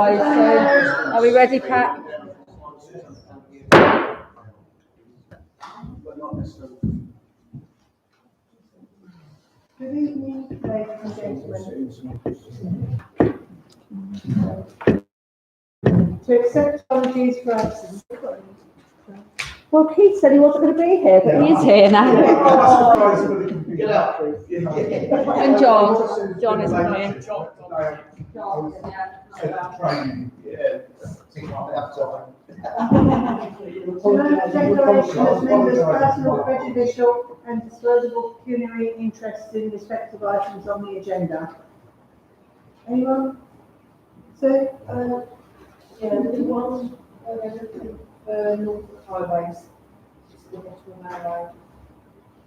So, are we ready, Pat? Good evening, ladies and gentlemen. To accept apologies for absence. Well, Keith said he wasn't going to be here, but he is here now. Get out, please. And John isn't here. Training, yeah. Tonight's declaration as members' personal, prejudicial and disposable pecuniary interests in respect of items on the agenda. Anyone? So, yeah, we want North Highways.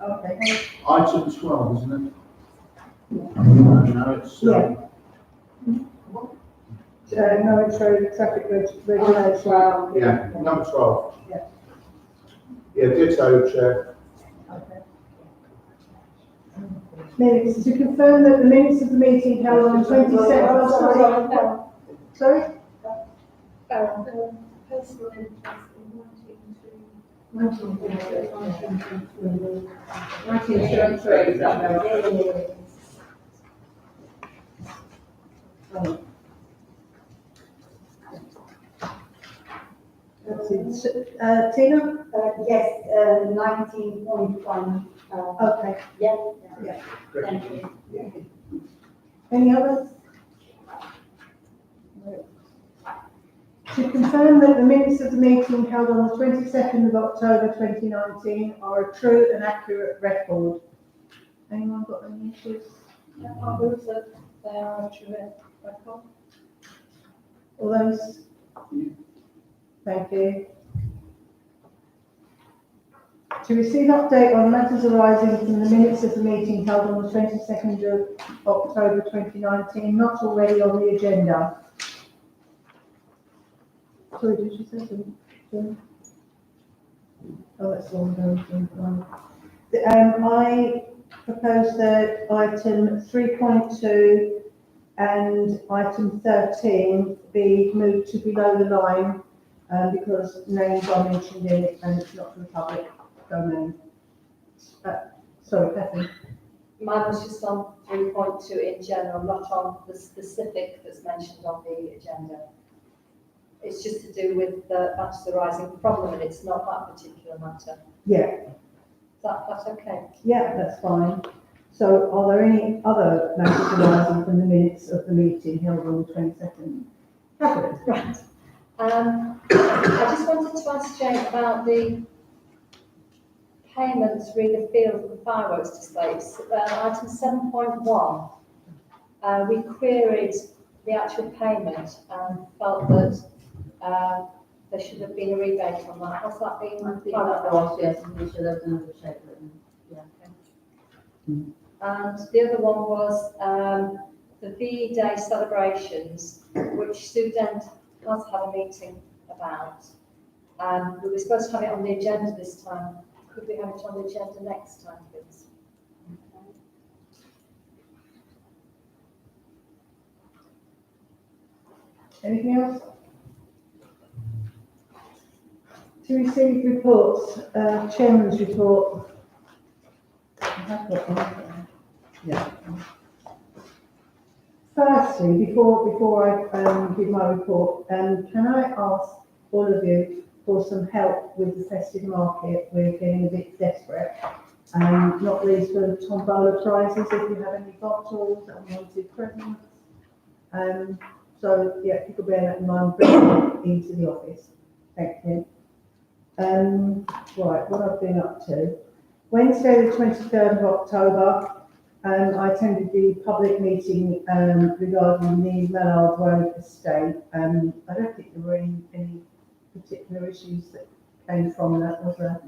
Okay. Item 12, isn't it? No, it's, Norwich Road traffic regulation. yeah, number 12. Yeah. Yeah, ditto, Chair. Okay. Minutes, to confirm that the minutes of the meeting held on 22nd. Sorry? Personal interest in 1923. Tina? Yes, 19.1. Okay. Yeah. Thank you. Any others? To confirm that the minutes of the meeting held on the 22nd of October 2019 are a true and accurate record. Anyone got any issues? I move that they are a true record. All those? Thank you. To receive update on matters arising from the minutes of the meeting held on the 22nd of October 2019, not already on the agenda. Sorry, did you say something? Oh, that's all I'm going to. I propose that item 3.2 and item 13 be moved to below the line because names are mentioned in it and it's not for the public domain. Sorry, Kathy. Mine was just on 3.2 in general, not on the specific that's mentioned on the agenda. It's just to do with the matters arising problem, and it's not that particular matter. Yeah. That's okay. Yeah, that's fine. So are there any other matters arising from the minutes of the meeting held on the 22nd? Catherine? Right. I just wanted to ask Jane about the payments re the field of the fireworks displays. Item 7.1, we queried the actual payment and felt that there should have been a rebate on that. Has that been clarified? Yes, we should have done the check. Yeah. And the other one was the VE Day celebrations, which Student has had a meeting about. We were supposed to have it on the agenda this time. Could we have it on the agenda next time, please? Anything else? To receive reports, Chairman's report. I have got one. Yeah. Firstly, before I give my report, can I ask all of you for some help with the festive market? We're getting a bit desperate, not least for tombola prizes. If you have any bottles and wanted presents, so yeah, if you could bear that in mind, bring it into the office. Thank you. Right, what I've been up to. Wednesday, the 23rd of October, I attended the public meeting regarding the Mallard Road estate. I don't think there were any particular issues that came from that, was there,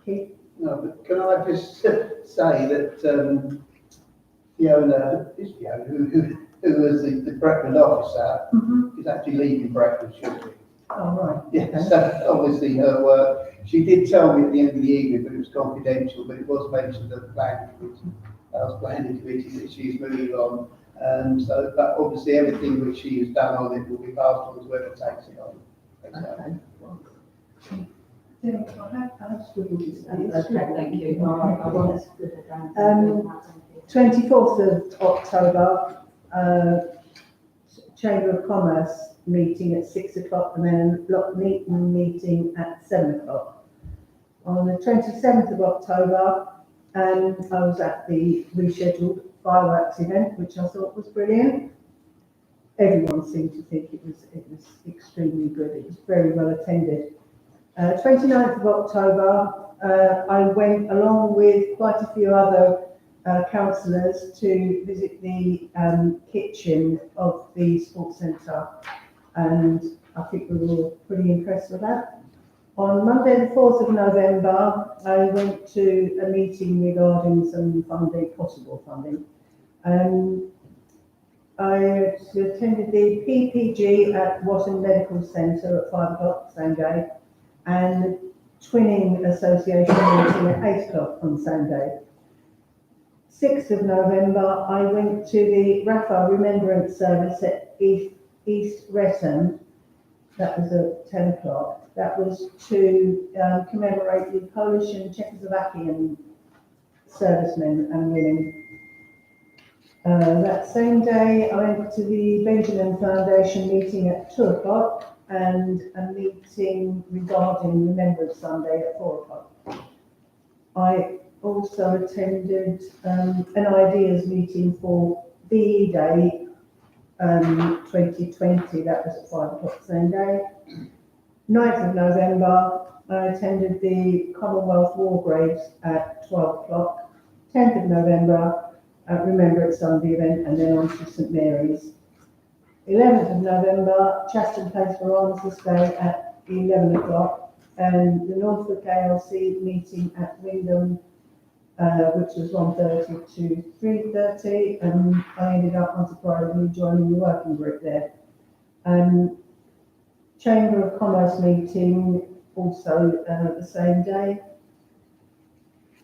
Keith? No, but can I just say that Fiona, who was the Brecon officer, is actually leaving Brecon shortly. Oh, right. Yeah, Okay. so obviously her work. She did tell me at the end of the evening, but it was confidential, but it was mentioned at the planning committee. I was planning committee that she's moving on. So, but obviously everything which she has done on it will be passed on to whoever takes it on. Okay. Yeah, I have scribbled this down. Okay, thank you. All right, I want to put it down. 24th of October, Chamber of Commerce meeting at 6 o'clock and then a block meeting at 7 o'clock. On the 27th of October, I was at the rescheduled fireworks event, which I thought was brilliant. Everyone seemed to think it was extremely good. It was very well attended. 29th of October, I went along with quite a few other councillors to visit the kitchen of the sports centre, and I think we were all pretty impressed with that. On Monday the 4th of November, I went to a meeting regarding some funding, possible funding. I attended the PPG at Watton Medical Centre at 5 o'clock same day, and Twinning Association meeting at 8 o'clock on the same day. 6th of November, I went to the Rafa Remembrance Service at East Retton. That was at 10 o'clock. That was to commemorate the Polish and Czechoslovakian servicemen and women. That same day, I went to the Benjamin Foundation meeting at 2 o'clock and a meeting regarding Remembrance Sunday at 4 o'clock. I also attended an ideas meeting for BE Day 2020, that was at 5 o'clock the same day. 9th of November, I attended the Commonwealth War Graves at 12 o'clock. 10th of November, Remembrance Sunday event, and then on to St Mary's. 11th of November, Chaston Place for Armistice Day at 11 o'clock, and the Norfolk ALC meeting at Wyndham, which was 1:30 to 3:30, and I ended up unsurprisingly joining the working group there. Chamber of Commerce meeting also the same day.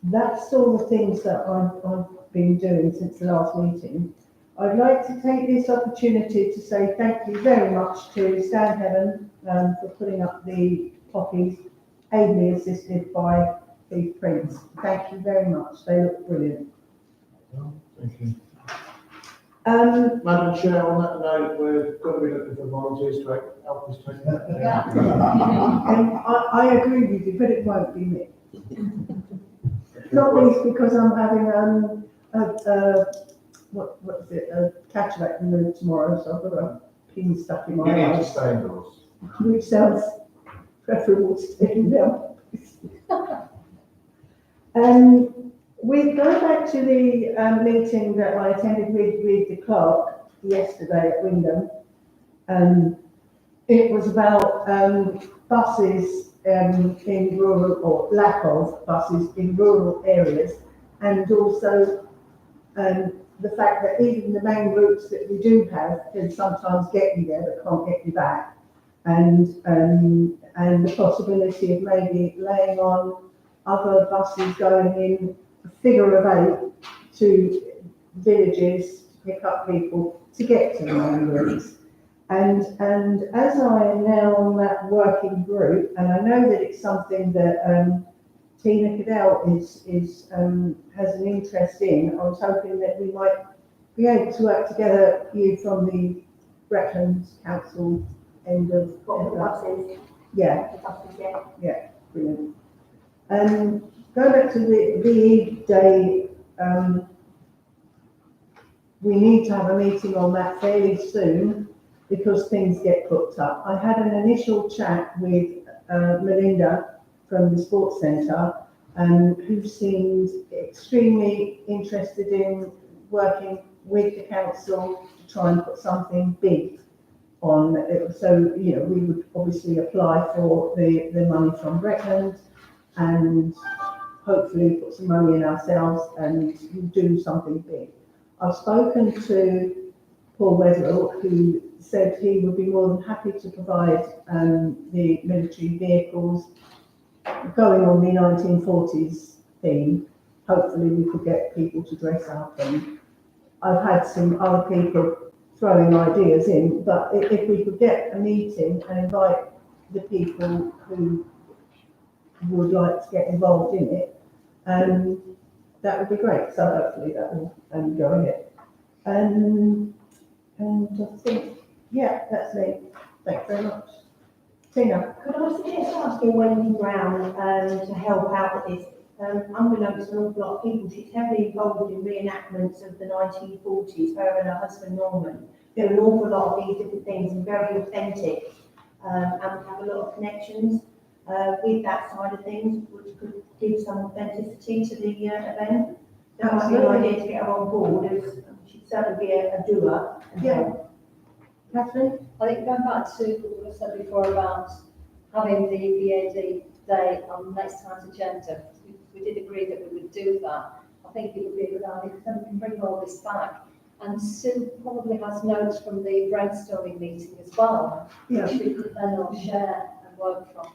That's all the things that I've been doing since the last meeting. I'd like to take this opportunity to say thank you very much to Stan Heaven for putting up the poppies, ably assisted by the prints. Thank you very much. They look brilliant. Thank you. Madam Chair, on that note, we're going to be looking for volunteers to help us take that down. I agree with you, but it won't be me. Not least because I'm having what is it, a cataract removed tomorrow, so I've got a pin stuck in You my need to eye, stay indoors. which sounds preferable to staying down. We go back to the meeting that I attended with the clerk yesterday at Wyndham. It was about buses in rural, or lack of buses in rural areas, and also the fact that even the main routes that we do have can sometimes get you there but can't get you back, and the possibility of maybe laying on other buses going in a figure of 8 to villages to pick up people to get to the main routes. And as I am now on that working group, and I know that it's something that Tina Cadell has an interest in, I was hoping that we might be able to work together, you from the Brecon Council end of... buses? Yeah. The buses, yeah. Yeah, brilliant. Going back to the VE Day, we need to have a meeting on that fairly soon because things get booked up. I had an initial chat with Melinda from the Sports Centre, who seemed extremely interested in working with the council to try and put something big on. So, you know, we would obviously apply for the money from Brecon and hopefully put some money in ourselves and do something big. I've spoken to Paul Wetherill, who said he would be more than happy to provide the military vehicles going on the 1940s theme. Hopefully we could get people to dress up and I've had some other people throwing ideas in, but if we could get a meeting and invite the people who would like to get involved in it, that would be great. So hopefully that will go ahead. And I think, yeah, that's me. Thanks very much. Tina? Could I suggest asking Wendy Brown to help out with this? Unbeknownst to an awful lot of people, she's heavily involved in reenactments of the 1940s, her and her husband Norman. There are an awful lot of these different things and very authentic, and we have a lot of connections with that side of things, which could give some authenticity to the event. That might be an idea to get her on board, as she'd certainly be a doer. Yeah. Catherine? I think going back to what I said before about having the VAD day on next time's agenda, we did agree that we would do that. I think it would be a good idea because then we can bring all this back. And Sue probably has notes from the brainstorming meeting as well, Yeah. which we could then all share and work from.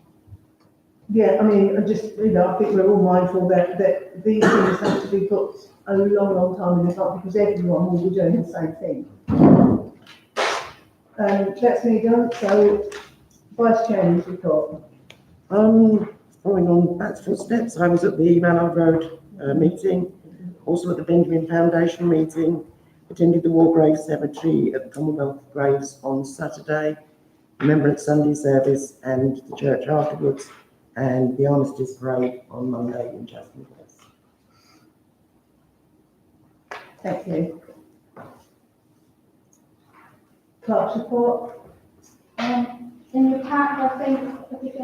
Yeah, I mean, I just, I think we're all mindful that these things have to be put a long time in advance because everyone will be doing the same thing. That's me done, so Vice Chairman's report. Following on Pat's footsteps, I was at the Mallard Road meeting, also at the Benjamin Foundation meeting, attended the War Graves Cemetery at the Commonwealth Graves on Saturday, Remembrance Sunday service and the church afterwards, and the Armistice Parade on Monday in Chatham Place. Thank you. Clerk's report. In the pack, I think, we have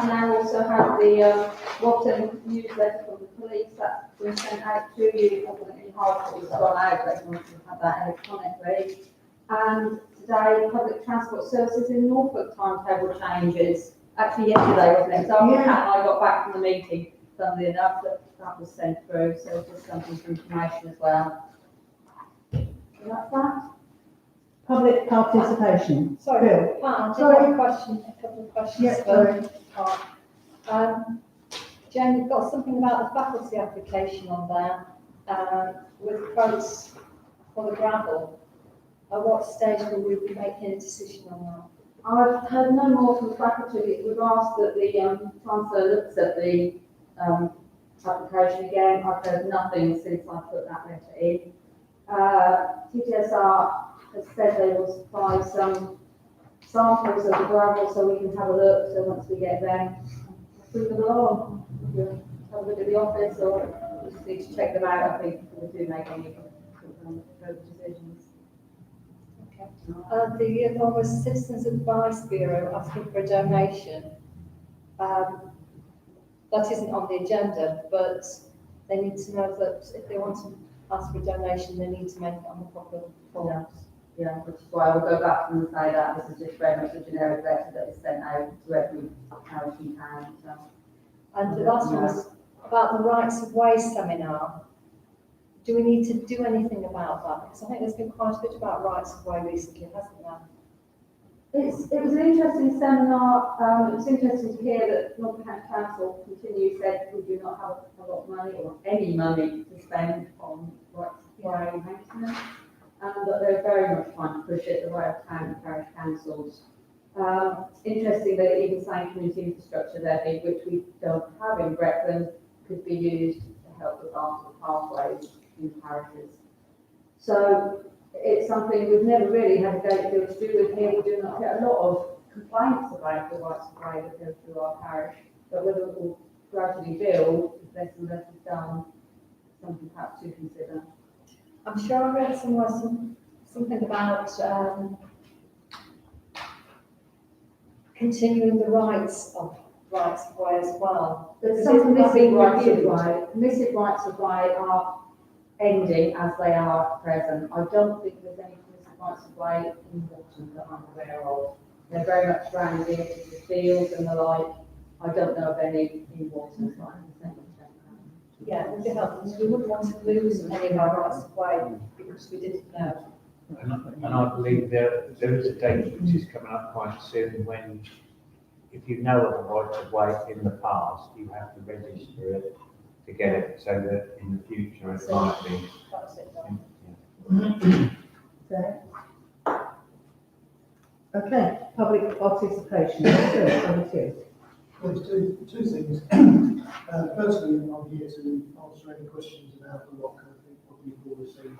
now also had the Watton newsletter from the police that's been sent out to you. I wasn't in hard copy, it's gone out, but you want to have that electronically. And today, public transport services in Norfolk timetable changes. Actually, yesterday, wasn't it? So Kat and I got back from the meeting, funnily enough, that was sent through, so just something for information as well. So that's that. Public participation. Sorry, Bill. Pat, I did Sorry. have a couple of questions. Yeah, sorry. Jane, you've got something about the faculty application on there, with quotes for the gravel. At what stage will we be making a decision on that? I've heard no more from the faculty. We've asked that the Chancellor looks at the application again. I've heard nothing since I put that letter in. TTSR has said they will supply some samples of the gravel so we can have a look. So once we get them, move them along. We'll have a look at the office or we just need to check them out, I think, before we do make any further decisions. The other one was Citizens Advice Bureau asking for a donation. That isn't on the agenda, but they need to know that if they want to ask for a donation, they need to make it on the proper form. Yeah, which is why I will go back to them and say that this is just very much a generic letter that is sent out to every parish in town. So. And the last one was about the Rights of Way seminar. Do we need to do anything about that? Because I think there's been quite a bit about Rights of Way recently, hasn't there? It was an interesting seminar. It was interesting to hear that Norfolk County Council said we do not have a lot of money or any money to spend on rights of way maintenance, but they're very much trying to push it the way of town and parish councils. Interesting that even saying community infrastructure levy, which we don't have in Brecon, could be used to help with after the pathways in parishes. So it's something we've never really had a great deal to do with here. We do not get a lot of complaints about the rights of way that go through our parish, but whether it will gradually build, if less and less is done, something perhaps to consider. I'm sure I read somewhere something about continuing the rights of way as well. There's Because some isn't that being permissive rights of reviewed? way. Permissive rights of way are ending as they are at present. I don't think there's any permissive rights of way in Watton that I'm aware of. They're very much around the edges of the fields and the like. I don't know of any in Watton, so I can say. Yeah, it would be helpful, because we wouldn't want to lose any of our rights of way because we didn't know. And I believe there is a date which is coming up quite soon when, if you know of a right of way in the past, you have to register it to get it so that in the future it might be. That's it done. Okay, public participation. Over to you. Well, two things. Firstly, I'm here to answer any questions about the lock. I think probably you've all received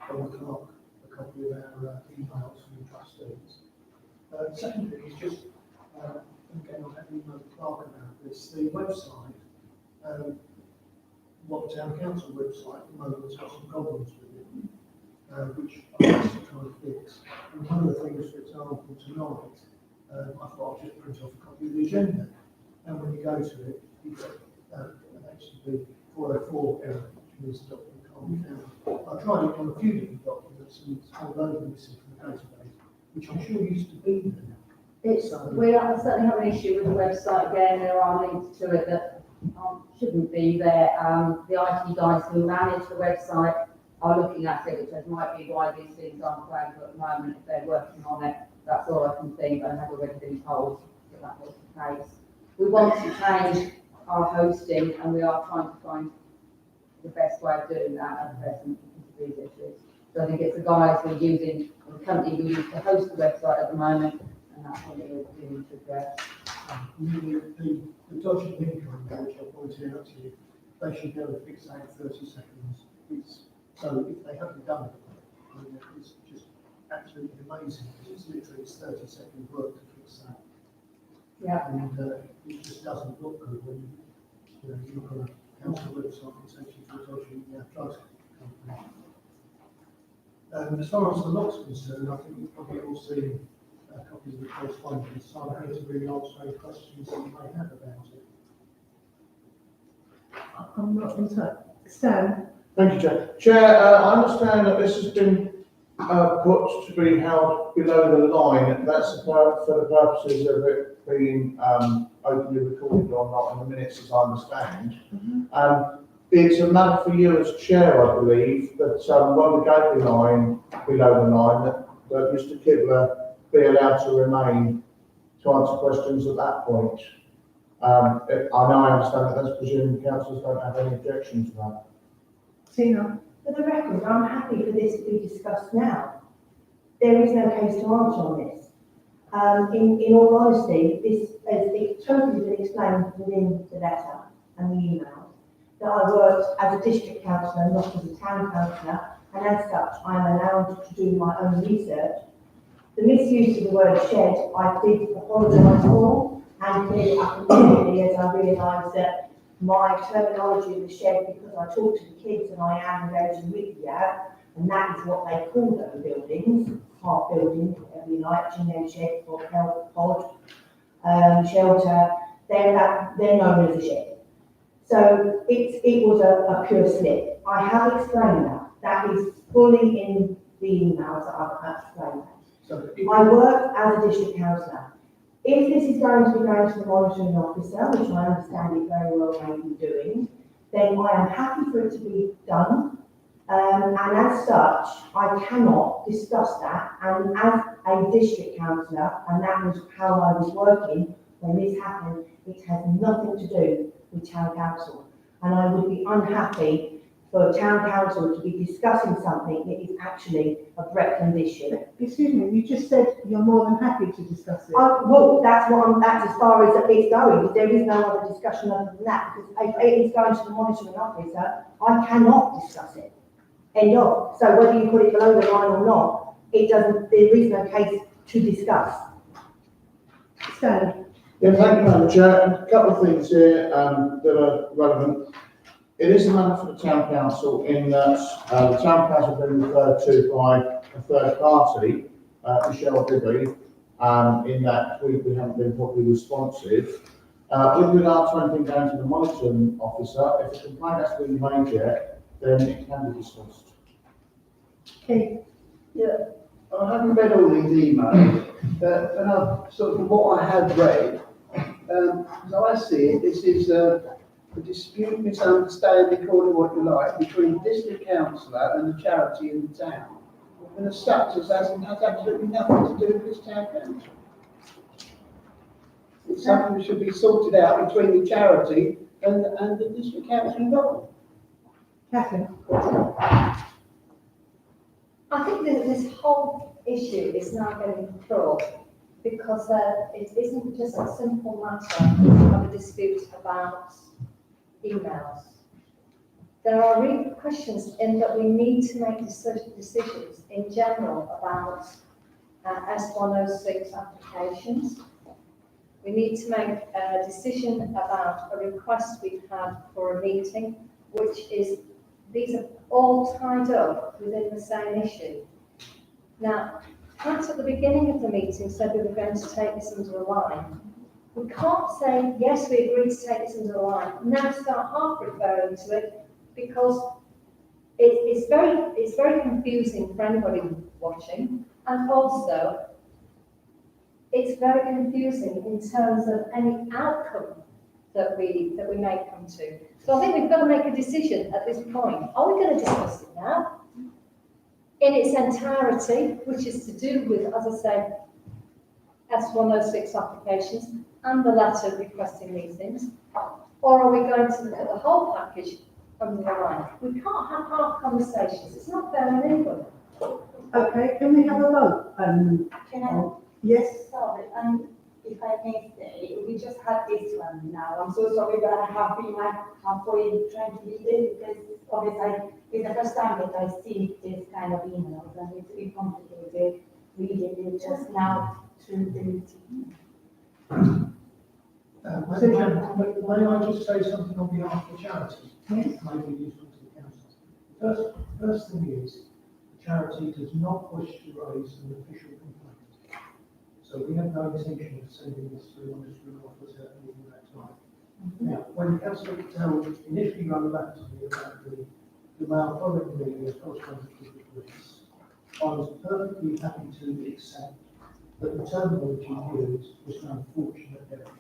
from the clerk a copy of our emails from the trustees. The second thing is just, again, I've had an email the clerk about this, the website, what the town council website at the moment has got some problems with it, which I'm just trying to fix. And one of the things, for example, tonight, I thought I'd just print off a copy of the agenda, and when you go to it, you get actually the 404 error, which means the document can't be found. I tried it on a few different documents, and it's all over missing from the database, which I'm sure used to be there. We are certainly have an issue with the website again. There are links to it that shouldn't be there. The IT guys who manage the website are looking at it, which might be why these things aren't flagged at the moment. If they're working on it, that's all I can think. I have already been told that was the case. We want to change our hosting, and we are trying to find the best way of doing that at present because of these issues. So I think it's the guys who are using, the company who use to host the website at the moment, and that's what we need to address. The dodgy link on which I pointed out to you, they should be able to fix that in 30 seconds. So if they haven't done it, I mean, it's just absolutely amazing. It's literally 30-second work to fix that. Yeah. And it just doesn't look good when you look on a council website and it's actually for a dodgy drugs company. As far as the lock's concerned, I think you've probably all seen copies of the correspondence, so I'm here to really answer any questions that you may have about it. I'm not in touch. Stan? Thank you, Chair. Chair, I understand that this has been put to be held below the line. That's for the purposes of it being openly recorded or not in the minutes, as I understand. It's a matter for you as chair, I believe, that when we go below the line, that Mr. Kibler be allowed to remain to answer questions at that point. I understand that that's presuming councillors don't have any objections to that. Tina? For the record, I'm happy for this to be discussed now. There is no case to answer on this. In all honesty, this has totally been explained within the letter and the email that I worked as a district councillor, not as a town councillor, and as such, I am allowed to do my own research. The misuse of the word shed, I did apologise for, and cleared it up immediately as I realised that my terminology of the shed, because I talk to the kids and I am engaging with the app, and that is what they call those buildings, half buildings, whatever you like, Gino shed, or health pod, shelter, they're known as a shed. So it was a pure slip. I have explained that. That is fully in the emails that I've explained that. So I work as a district councillor. If this is going to be going to the monitoring officer, which I understand it very well may be doing, then I am happy for it to be done. And as such, I cannot discuss that. And as a district councillor, and that was how I was working when this happened, it has nothing to do with town council. And I would be unhappy for town council to be discussing something that is actually a Brecland issue. Excuse me, you just said you're more than happy to discuss it. Well, that's as far as it's going. There is no other discussion other than that, because if it is going to the monitoring officer, I cannot discuss it. End of. So whether you put it below the line or not, there is no case to discuss. Stan? Yeah, thank you, Madam Chair. A couple of things here that are relevant. It is a matter for the town council in that the town council has been referred to by a third party, Michelle Bibby, in that we haven't been properly responsive. With regard to anything going to the monitoring officer, if a complaint has to be made yet, then it can be discussed. Okay. Yeah, I haven't read all these emails, but I've sort of what I have read, as I see it, this is a dispute, misunderstanding, call it what you like, between the district councillor and the charity in the town. And as such, it has absolutely nothing to do with this town council. It's something that should be sorted out between the charity and the district council involved. Catherine? I think that this whole issue is now getting fraught because it isn't just a simple matter of a dispute about emails. There are repercussions in that we need to make decisions in general about S106 applications. We need to make a decision about a request we've had for a meeting, these are all tied up within the same issue. Now, Pat at the beginning of the meeting said we were going to take this under a line. We can't say, yes, we agreed to take this under a line, now start half referring to it, because it's very confusing for anybody watching, and also it's very confusing in terms of any outcome that we may come to. So I think we've got to make a decision at this point. Are we going to discuss it now in its entirety, which is to do with, as I say, S106 applications and the letter requesting meetings, or are we going to look at the whole package under the line? We can't have half conversations. It's not fair on anybody. Okay, can we have a vote? Can I? Yes? Sorry, if I may say, we just had this one now. I'm so sorry that I have been like halfway trying to read it because obviously it's the first time that I see this kind of emails and it's a bit complicated reading it just now through the meeting. Madam Chairman, may I just say something on behalf of the charity? Yes. May be useful to the council. First thing is, the charity does not wish to raise an official complaint. So we have no intention of sending this through on this room offers at any of that time. Now, when Councillor Patel initially ran back to me about the mail following the correspondence with the police, I was perfectly happy to accept that the terminology used was an unfortunate error.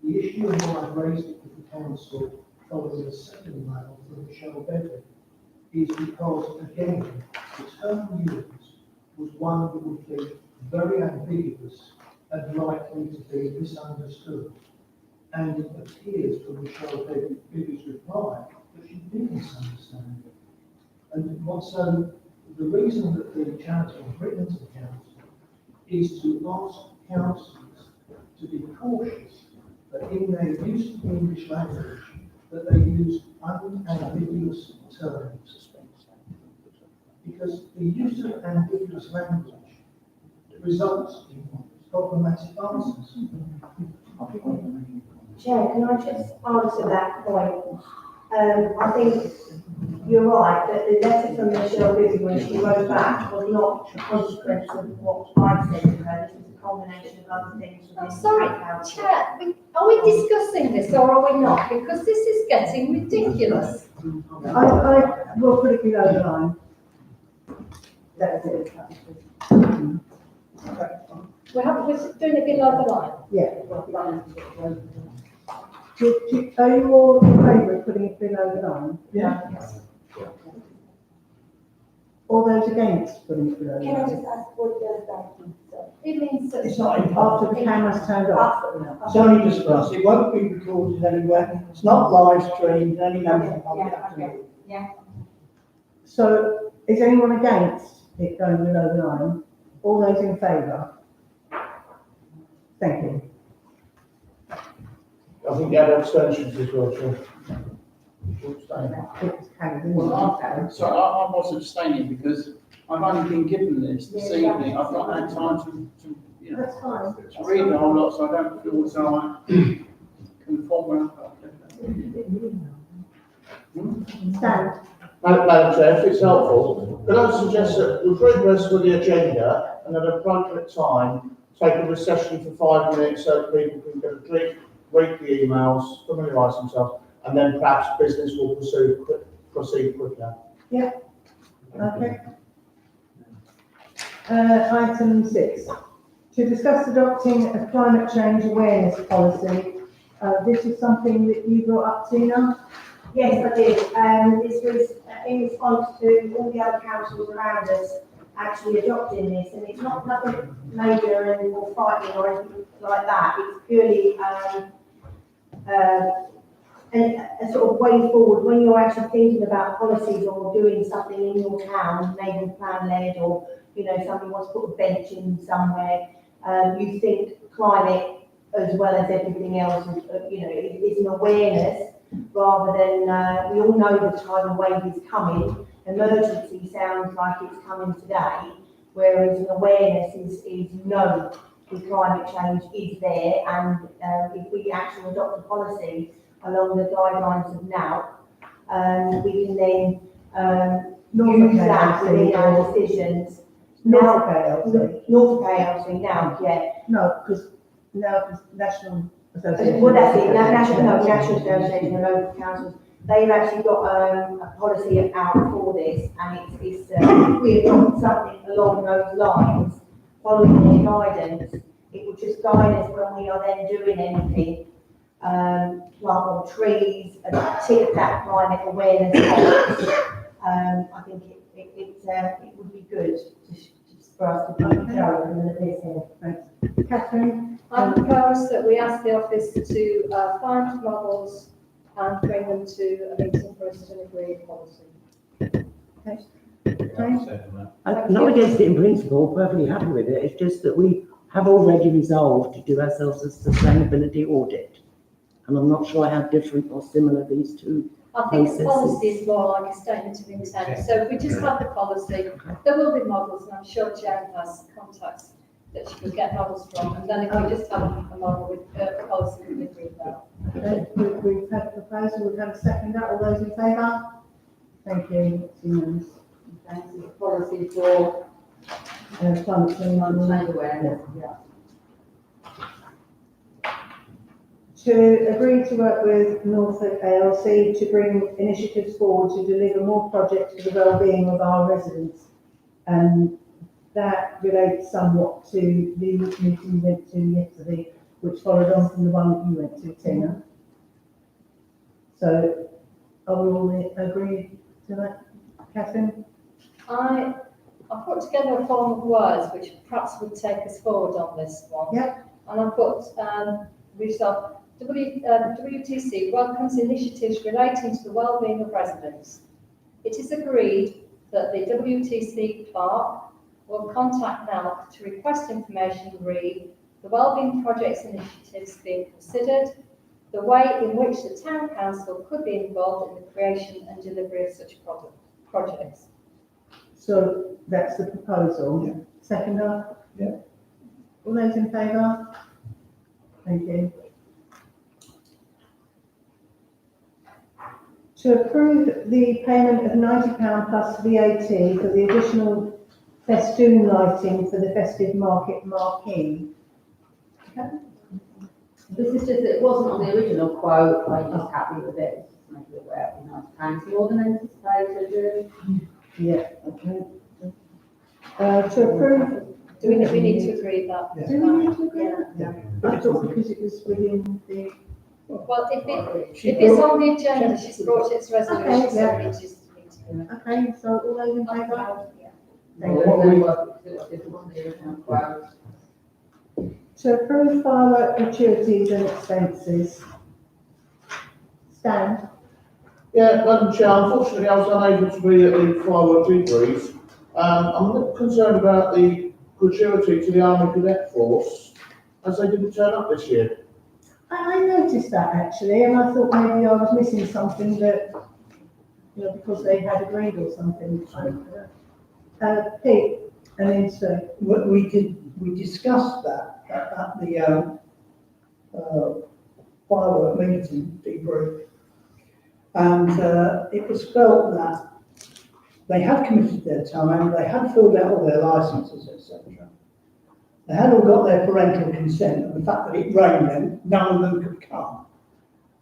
The issue of why I raised it with the council following the second mail from Michelle Bevan is because, again, the term used was one that would be very ambiguous and likely to be misunderstood. And it appears from Michelle Bevan's reply that she did misunderstand it. And so the reason that the charity has written to the council is to ask councillors to be cautious that in their use of the English language, that they use unambiguous terms. Because the use of ambiguous language results in problematic answers. Chair, can I just answer that point? I think you're right, that the letter from Michelle Bibby when she wrote back was not a consequence of what I said to her. This was a culmination of other things. I'm sorry, Chair, are we discussing this or are we not? Because this is getting ridiculous. I will put it below the line. That's it. We're doing it below the line. Yeah. Are you all in favour of putting it below the line? Yeah. All those against putting it below the Can I line? just ask what does that mean? So, It means that It's not After important. the camera's turned off? It's only just for us, it won't be recorded anywhere, it's not live streamed, any member of the public have to know. yeah. So is anyone against it going below the line? All those in favour? Thank you. I think you had abstentions as well, Chair. Abstain. It's carried, isn't Well, it? So I was abstaining because I've only been given this evening, I've not had time to you know, That's fine. to read the whole lot, so I don't feel as though I can form Stand. Madam Chair, if it's helpful, could I suggest that we progress with the agenda and at an appropriate time, take a recession for 5 minutes so that people can get a drink, read the emails, familiarise themselves, and then perhaps business will proceed quicker. Okay. Item 6, to discuss adopting a climate change awareness policy. This is something that you brought up, Tina? Yes, I did. This was in response to all the other councils around us actually adopting this, and it's not nothing major or frightening or anything like that. It's purely a sort of way forward when you're actually thinking about policies or doing something in your town, maybe plan led, or, you know, somebody wants to put a bench in somewhere, you think climate as well as everything else, you know, it's an awareness rather than, we all know the tidal wave is coming. Emergency sounds like it's coming today, whereas an awareness is no, the climate change is there, and if we actually adopt a policy along the guidelines of now, we can then use that within our decisions. Norfolk ALC. Norfolk ALC now, yeah. No, because National Association. Well, that's it, National Association of Local Councils, they've actually got a policy out for this, and it's if we adopt something along those lines, following their guidance, it will just guide us when we are then doing anything, plant more trees, tick that climate awareness box. I think it would be good for us to be carrying with this here. Thanks. Catherine? I propose that we ask the office to find models and bring them to a meeting for us to agree a policy. I'm not against it in principle, perfectly happy with it. It's just that we have already resolved to do ourselves a sustainability audit. And I'm not sure how different or similar these two I think the processes. policy is more like a statement of intent. So if we just have the policy, there will be models, and I'm sure Jane has contacts that she can get models from. And then if we just have a model with a policy, we can agree about. Okay, we've had a proposal, we've had a second. All those in favour? Thank you. It's unanimous. Thanks, it's a policy for Climate change. climate awareness, yeah. To agree to work with Norfolk ALC to bring initiatives forward to deliver more projects for the well-being of our residents. And that relates somewhat to the meeting we went to yesterday, which followed on from the one that you went to, Tina. So, are we all agree to that, Catherine? I put together a form of words which perhaps would take us forward on this one. Yeah. And I put, WTC welcomes initiatives relating to the well-being of residents. It is agreed that the WTC clerk will contact NALC to request information re the wellbeing projects initiatives being considered, the way in which the town council could be involved in the creation and delivery of such projects. So that's the proposal. Yeah. Seconder? Yeah. All those in favour? Thank you. To approve the payment of £90 plus VAT for the additional festoon lighting for the festive market marquee. This is just, it wasn't on the original quote, I'm just happy with it, just to make you aware of the £90 more than anticipated. Yeah, okay. To approve. Do we need to agree that? Yeah. Do we need to agree that? Yeah. I thought because it was within the. Well, if it's on the agenda, she's brought it to resolution, Okay, so yeah. we need to. Okay, so all those in favour? To approve firework gratuities and expenses. Stan? Yeah, Madam Chair, unfortunately I was unable to be at the firework debrief. I'm a little concerned about the gratuity to the Army Cadet Force, as they didn't turn up this year. I noticed that actually, and I thought maybe I was missing something that, you know, because they had agreed or something. Pete, and then Sue. We discussed that at the firework meeting debrief, and it was felt that they had committed their time, they had filled out all their licences, etc. They had all got their parental consent, and the fact that it rained then, none of them could come.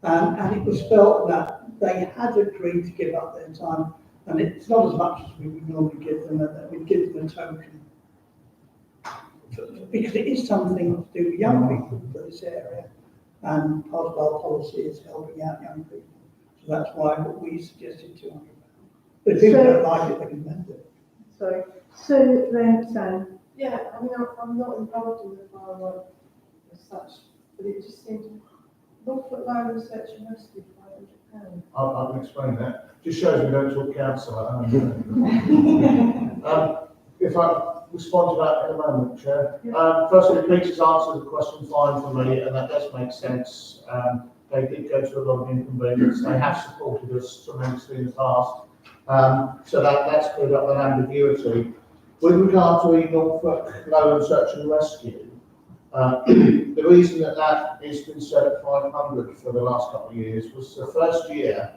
And it was felt that they had agreed to give up their time, and it's not as much as we would normally give them, that we give them a token. Because it is something to do with young people for this area, and part of our policy is helping out young people. So that's why we suggested £200. But if people don't like it, they can amend it. Sorry. Sue, then Stan. Yeah, I mean, I'm not involved in the firework as such, but it just seemed Norfolk Island Search and Rescue, £500. I can explain that. Just shows we don't talk council at home. If I respond to that in a moment, Chair. Firstly, Peter's answered the question fine for me, and that does make sense. They did go through a lot of inconvenience. They have supported us tremendously in the past. So that's cleared up that ambiguity. With regard to the Norfolk Lowland Search and Rescue, the reason that has been set at 500 for the last couple of years was the first year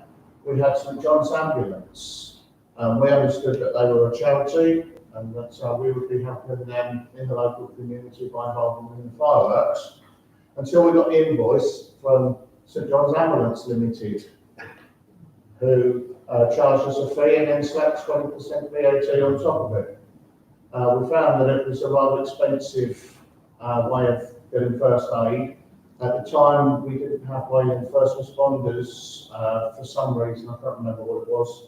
we had St John's Ambulance. We understood that they were a charity and that we would be helping them in the local community by involving them in the fireworks, until we got the invoice from St John's Ambulance Limited, who charged us a fee and then slapped 20% VAT on top of it. We found that it was a rather expensive way of getting first aid. At the time, we didn't have waiting first responders for some reason, I can't remember what it was.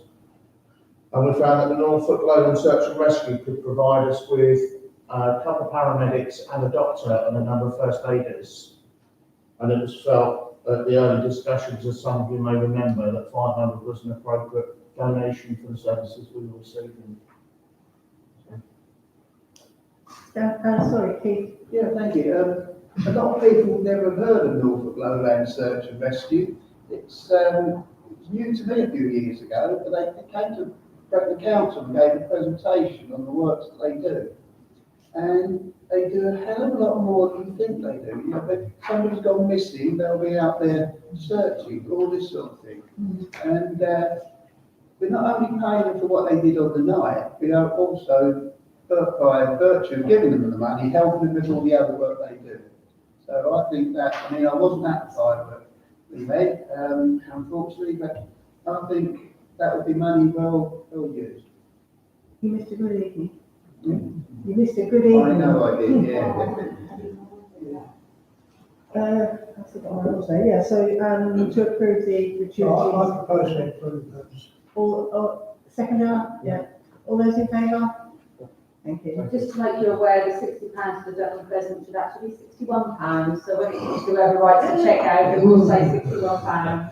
And we found that the Norfolk Lowland Search and Rescue could provide us with a couple of paramedics and a doctor and a number of first aiders. And it was felt at the early discussions, as some of you may remember, that 500 was an appropriate donation for the services we were receiving. Sorry, Keith. Yeah, thank you. A lot of people never have heard of Norfolk Lowland Search and Rescue. It's new to me a few years ago, but they came to the council and gave a presentation on the works that they do. And they do a hell of a lot more than you think they do. You know, if somebody's gone missing, they'll be out there searching, all this sort of thing. And we're not only paying them for what they did on the night, we are also, by virtue of giving them the money, helping them with all the other work they do. So I think that, I mean, I wasn't at the side that we made, unfortunately, but I think that would be money well used. You missed a good evening. You missed a good evening. I know I did, yeah. I forgot what I was saying. Yeah, so to approve the gratuities. I propose to approve those. All seconder? Yeah. All those in favour? Thank you. Just to make you aware, the £60 for the duck and pheasant should actually be £61. So when it comes to whoever writes the cheque out, it will say £61.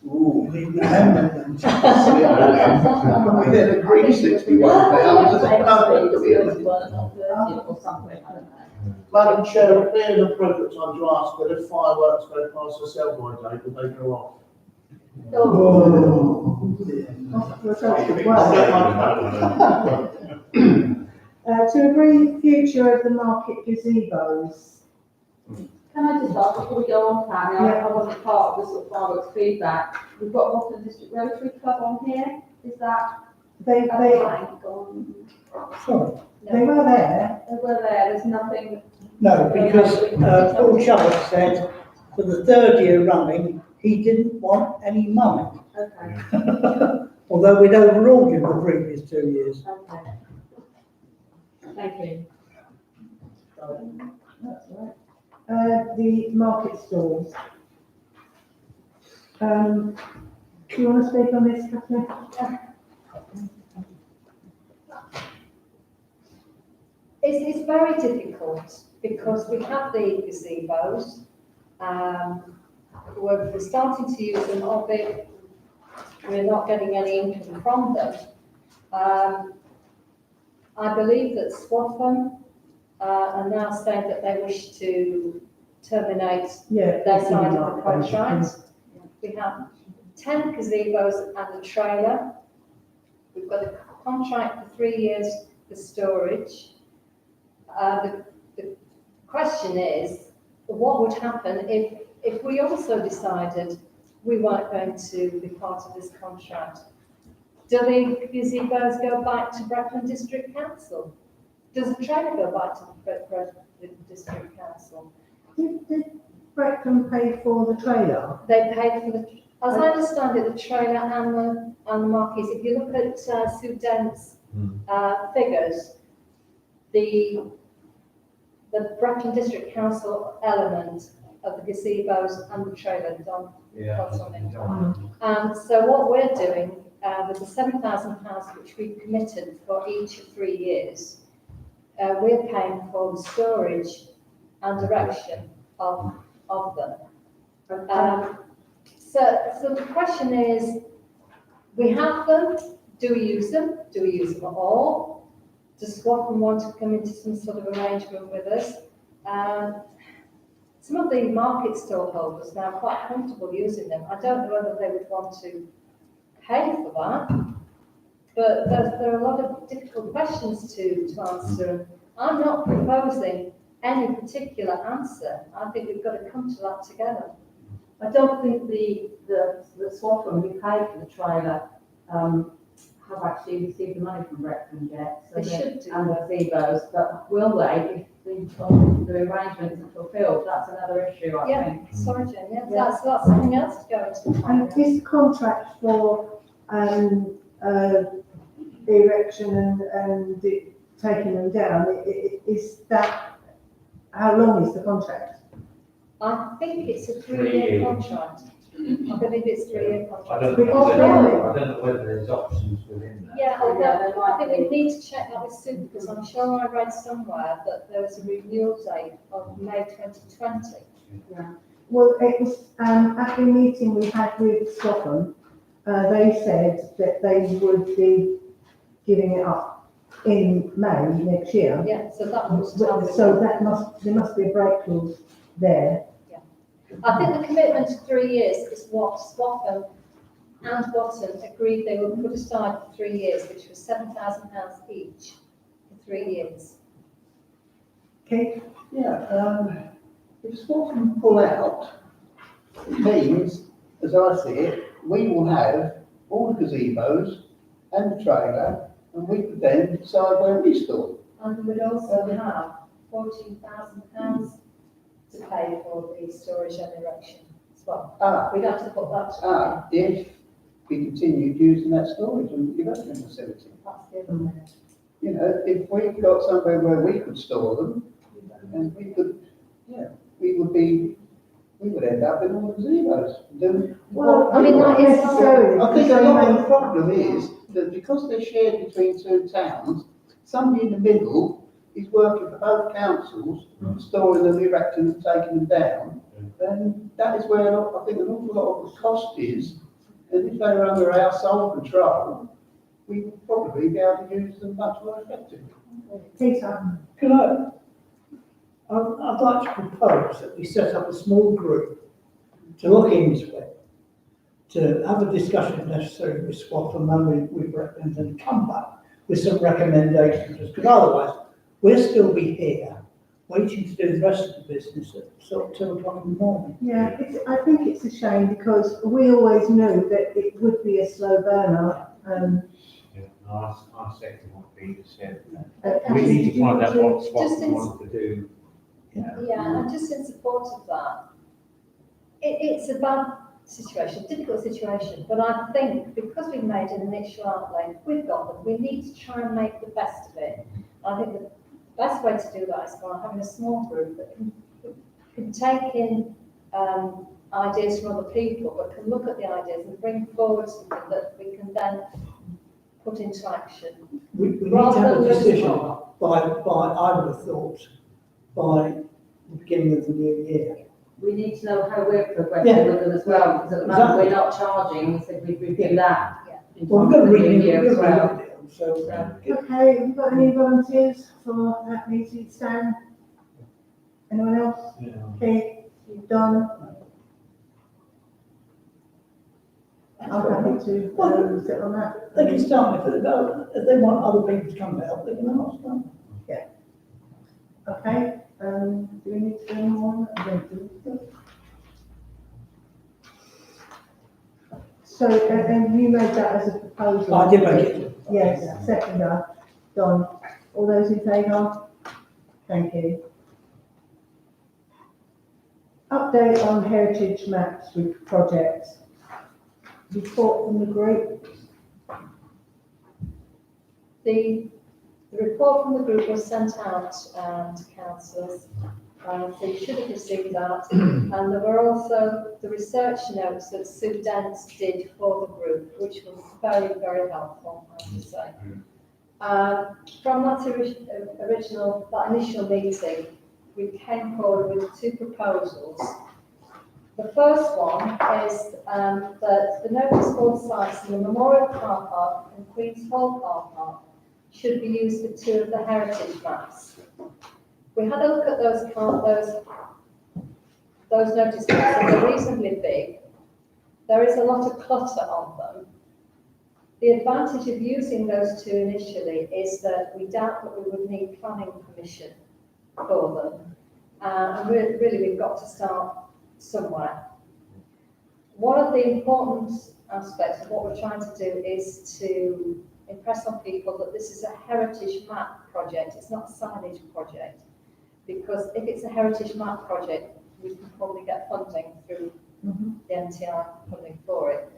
Ooh. Leave the amendment. We then agreed £61. Or something, I don't know. Madam Chair, would it be an appropriate time to ask that if fireworks go past the sell-by date, would they go off? Oh. To agree future of the market gazebos. Can I just ask, before we go on, Tammy, I wasn't part of the sort of fireworks feedback. We've got Watton District Rotary Club on here. Is that? They Sorry. were there. They were there. There's nothing. No, because Paul Challis said for the third year running, he didn't want any money. Okay. Although we'd overruled him the previous 2 years. Okay. Thank you. That's right. The market stalls. Do you want to speak on this, Catherine? It's very difficult because we have the gazebos, we're starting to use them, albeit we're not getting any income from them. I believe that Swaffham are now saying that they wish to terminate their side of the contract. We have 10 gazebos and a trailer. We've got a contract for 3 years for storage. The question is, what would happen if we also decided we weren't going to be part of this contract? Do the gazebos go back to Brecon District Council? Does the trailer go back to Brecon District Council? Did Brecon pay for the trailer? They paid for the, as I understand it, the trailer and the marquees. If you look at Sue Dent's figures, the Brecon District Council element of the gazebos and the trailer done. And so what we're doing with the £7,000 which we've committed for each of 3 years, we're paying for the storage and direction of them. So the question is, we have them, do we use them? Do we use them at all? Does Watton want to come into some sort of arrangement with us? Some of the market stallholders now are quite comfortable using them. I don't know whether they would want to pay for that, but there are a lot of difficult questions to answer. I'm not proposing any particular answer. I think we've got to come to that together. I don't think the swap when we paid for the trailer, have actually received the money from Retford yet. So They should do. And the Zebos, but will they, if the arrangements are fulfilled? That's another issue, I Yeah, think. sorry, Jen, yeah, that's something else to go into. And this contract for, erection and taking them down, is that, how long is the contract? I think it's a 3-year 3 years. contract. I believe it's 3-year I contract. don't know whether there's options within that. Yeah, Yeah, there I might think we be. need to check that with Sue, because I'm sure I read somewhere that there was a renewal date of May 2020. Well, it was, at the meeting we had with Scotland, they said that they would be giving it up in May next year. Yeah, so that was tell me. So there must be a break clause there. I think the commitment to 3 years is what Swaffham and Watton agreed they would put aside for 3 years, which was £7,000 each for 3 years. Okay, Yeah, if Swap can pull out, it means, as I see it, we will have all the gazebos and the trailer, and we could then decide where we store. And we would also have £14,000 to pay for the storage and erection as well. We'd have to put that to If we continued using that storage and erection facility. That's the other way. You know, if we've got somewhere where we could store them, and we could, we would end up in all the gazebos. well, I mean, not that is- necessarily. I think a lot of the problem is that because they're shared between two towns, somebody in the middle is working for both councils, storing them, erecting them, taking them down. And that is where I think an awful lot of the cost is. And if they were under our sole control, we would probably be able to use them much more effectively. Peter, Can I'd like to propose that we set up a small group to look into it, to have a discussion if necessary with Swap and then we recommend and come back with some recommendations, because otherwise we'll still be here waiting to do the rest of the business at sort of 2 o'clock in the morning. yeah, I think it's a shame because we always knew that it would be a slow burner. Our sector what Peter said. Ashley, We need did to you find want out to- what Swap Just in- wants to do. Yeah, I'm just in support of that. It's a bad situation, difficult situation, but I think because we've made an initial outlay, we've got them, we need to try and make the best of it. I think the best way to do that is by having a small group that can take in ideas from other people, but can look at the ideas and bring forward something that we can then put into action. We need to Rather have a than lose decision all. by, I would have thought, by the beginning of the new year. We need to know how we're progressing with them as well, because at the moment we're not charging, we said we'd review that. in Well, we've time got to for the read new year as well. it, so. Okay, have you got any volunteers for that meeting, Stan? Anyone else? Okay, Don? I'm happy to sit on that. They can start if they want other people to come to help, they can ask them. Okay, do we need to do any more? I don't think so. So, and you made that as a proposal? I did make it. Yes, seconder, Don. All those in favour? Thank you. Update on heritage maps with projects. Report from the group. The report from the group was sent out to councillors, so you should have received that. And there were also the research notes that Sue Dent did for the group, which was very, very helpful, I have to say. From that initial meeting, we came forward with 2 proposals. The first one is that the notice board sites in the Memorial Car Park and Queen's Hall Car Park should be used for 2 of the heritage maps. We had a look at those notice boards, and they're reasonably big. There is a lot of clutter on them. The advantage of using those 2 initially is that we doubt that we would need planning permission for them. And really, we've got to start somewhere. One of the important aspects of what we're trying to do is to impress on people that this is a heritage map project, it's not a signage project. Because if it's a heritage map project, we can probably get funding through the NTI funding for it.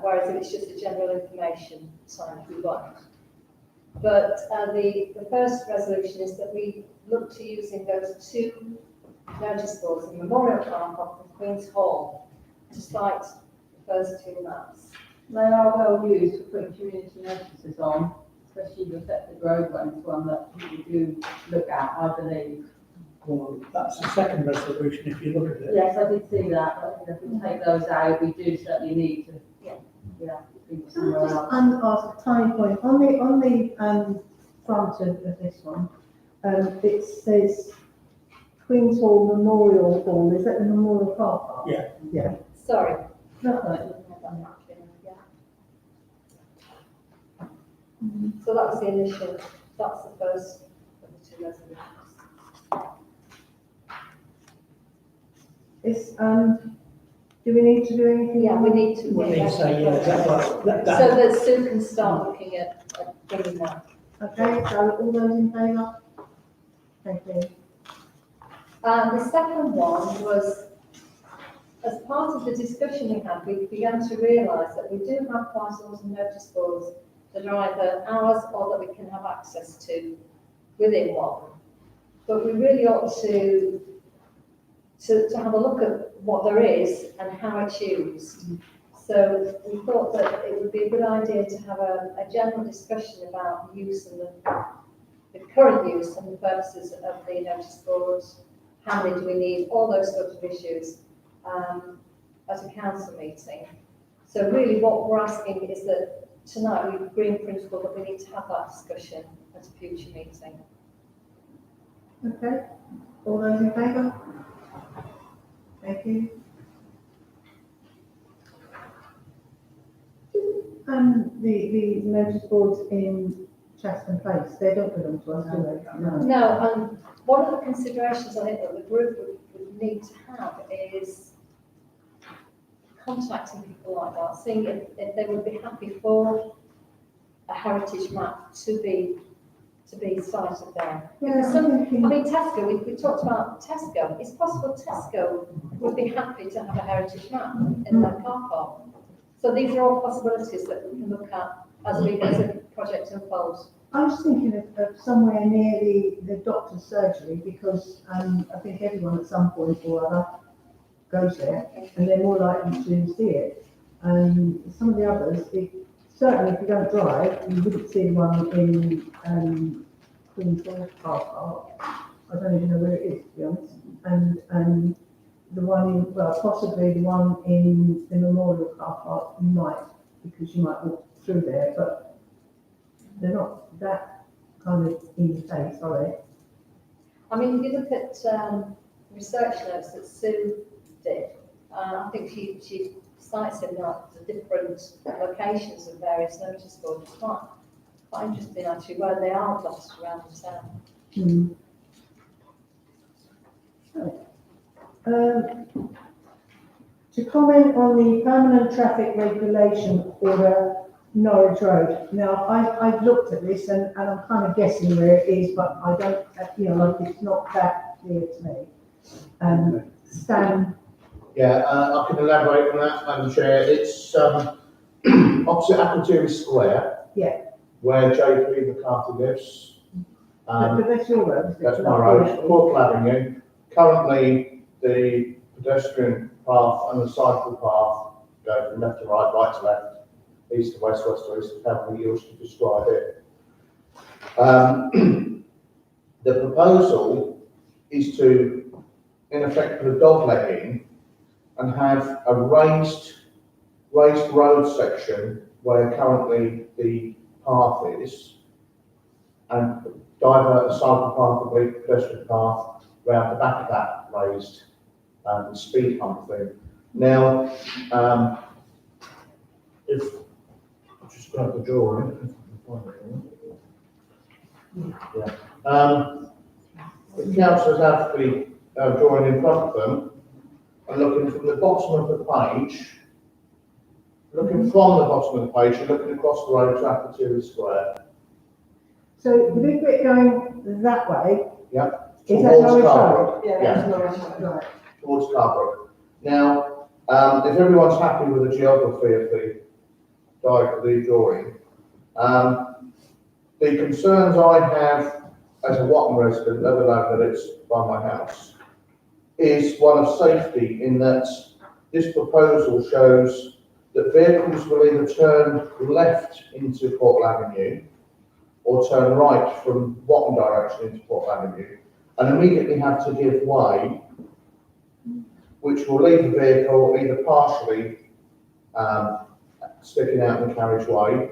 Whereas if it's just a general information sign, we won't. But the first resolution is that we look to using those 2 notice boards in Memorial Car Park and Queen's Hall to cite the first 2 maps. They are well used for putting community notices on, especially the affected roadways, one that people do look at, I believe. Well, that's the second resolution, if you look at it. Yes, I did see that, but if we take those out, we do certainly need to, think Can somewhere I just else. ask a tiny point, on the front of this one, it says Queen's Hall Memorial Hall, is that the Memorial Car Park? Yeah. Yeah. Sorry. So that was the initial, that's the first of the 2 resolutions. Do we need to do anything? Yeah, we need to. We need to say, yeah, that. So that Sue can start looking at bringing that. Okay, so all those in favour? Thank you. The second one was, as part of the discussion we had, we began to realise that we do have quite a lot of notice boards that are either ours or that we can have access to within one. But we really ought to have a look at what there is and how it's used. So we thought that it would be a good idea to have a general discussion about use and the current use and the purposes of the notice boards, how many do we need, all those sorts of issues at a council meeting. So really what we're asking is that tonight we agree in principle that we need to have that discussion at a future meeting. Okay, all those in favour? Thank you. The notice boards in Chaston Place, they don't belong to us, do they? No. No, and one of the considerations I think that the group would need to have is contacting people like that, seeing if they would be happy for a heritage map to be cited there. Yeah, I mean, Tesco, we talked about Tesco. It's possible Tesco would be happy to have a heritage map in their car park. So these are all possibilities that we can look at as the project unfolds. I was thinking of somewhere near the doctor's surgery, because I think everyone at some point or other goes there, and they're more likely to see it. Some of the others, certainly if you don't drive, you wouldn't see one in Queen's Hall Car Park. I don't even know where it is, to be honest. And the one in, well, possibly the one in the Memorial Car Park, you might, because you might walk through there, but they're not that kind of in the face, are they? I mean, if you look at research notes that Sue did, I think she cites in that the different locations of various notice boards. Quite interesting actually where they are dotted around the town. To comment on the permanent traffic regulation order, Norwich Road. Now, I've looked at this and I'm kind of guessing where it is, but I don't, like it's not that clear to me. Stan? Yeah, I can elaborate on that, Madam Chair. It's opposite Appleton Square. Yeah. Where JP McCarthy lives. But that's your road, isn't it? That's my road, Portal Avenue. Currently, the pedestrian path and the cycle path go from left to right to left, east to west, west to east, however you wish to describe it. The proposal is to, in effect, put a dog leg in and have a raised road section where currently the path is, and divert the cycle path, the pedestrian path, round the back of that raised speed hump thing. Now, if I'll just grab the drawing, if I can find it. Yeah. The councillors have the drawing in front of them, and looking from the bottom of the page, looking from the bottom of the page, you're looking across the road to Appleton Square. So the big bit going that way, Yeah. is that Towards Norwich Carbrook. Road? Yeah. That's Norwich Road. Right. Towards Carbrook. Now, if everyone's happy with the geography of the drawing, the concerns I have as a Watton resident, let alone that it's by my house, is one of safety, in that this proposal shows that vehicles will either turn left into Portal Avenue or turn right from Watton direction into Portal Avenue, and immediately have to give way, which will leave the vehicle either partially sticking out in the carriageway,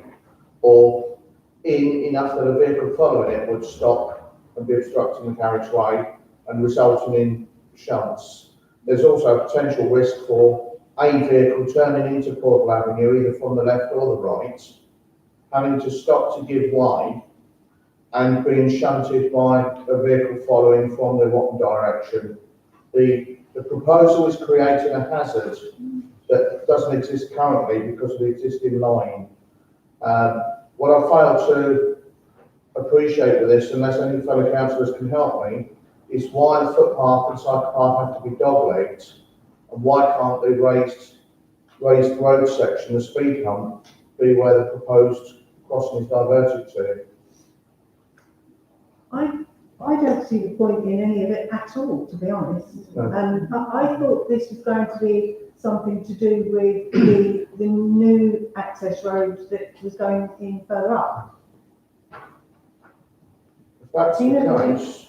or in enough that a vehicle following it would stop and be obstructing the carriageway and resulting in shunts. There's also a potential risk for a vehicle turning into Portal Avenue, either from the left or the right, having to stop to give way and being shunted by a vehicle following from the Watton direction. The proposal is creating a hazard that doesn't exist currently because of the existing line. What I fail to appreciate with this, unless any fellow councillors can help me, is why the footpath and cycle path have to be dog-legged, and why can't the raised road section, the speed hump, be where the proposed crossing is diverted to? I don't see the point in any of it at all, to be honest. No. I thought this was going to be something to do with the new access road that was going in further up. If that's the case,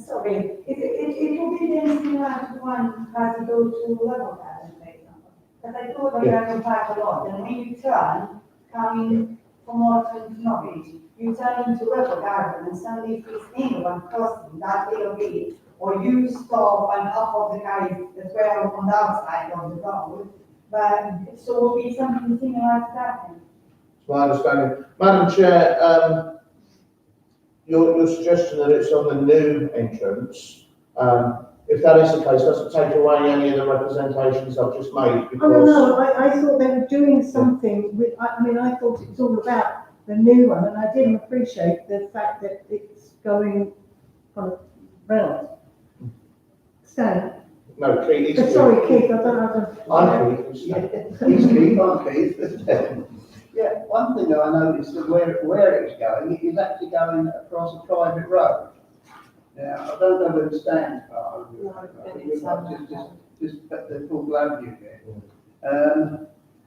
Sorry, it will be then similar to one as you go to level garden, for example. Because I go to level quite a lot, and when you turn, coming from Watton to Norwich, you turn into level garden, and suddenly if it's anyone crossing that little bit, or you stop and half of the guys as well on the outside of the road, but so will be something similar to that then. it's my understanding. Madam Chair, your suggestion that it's on the new entrance, if that is the case, doesn't take away any of the representations I've just made, because... Oh, no, I thought they were doing something with, I mean, I thought it was all about the new one, and I didn't appreciate the fact that it's going kind of round. Stan? No, Keith. Sorry, Keith, I don't know. I'm Keith. He's Keith, I'm Keith. Yeah, one thing that I noticed that where it's going, it is actually going across a private road. Now, I don't know where the stands are. Just at the Portal Avenue there.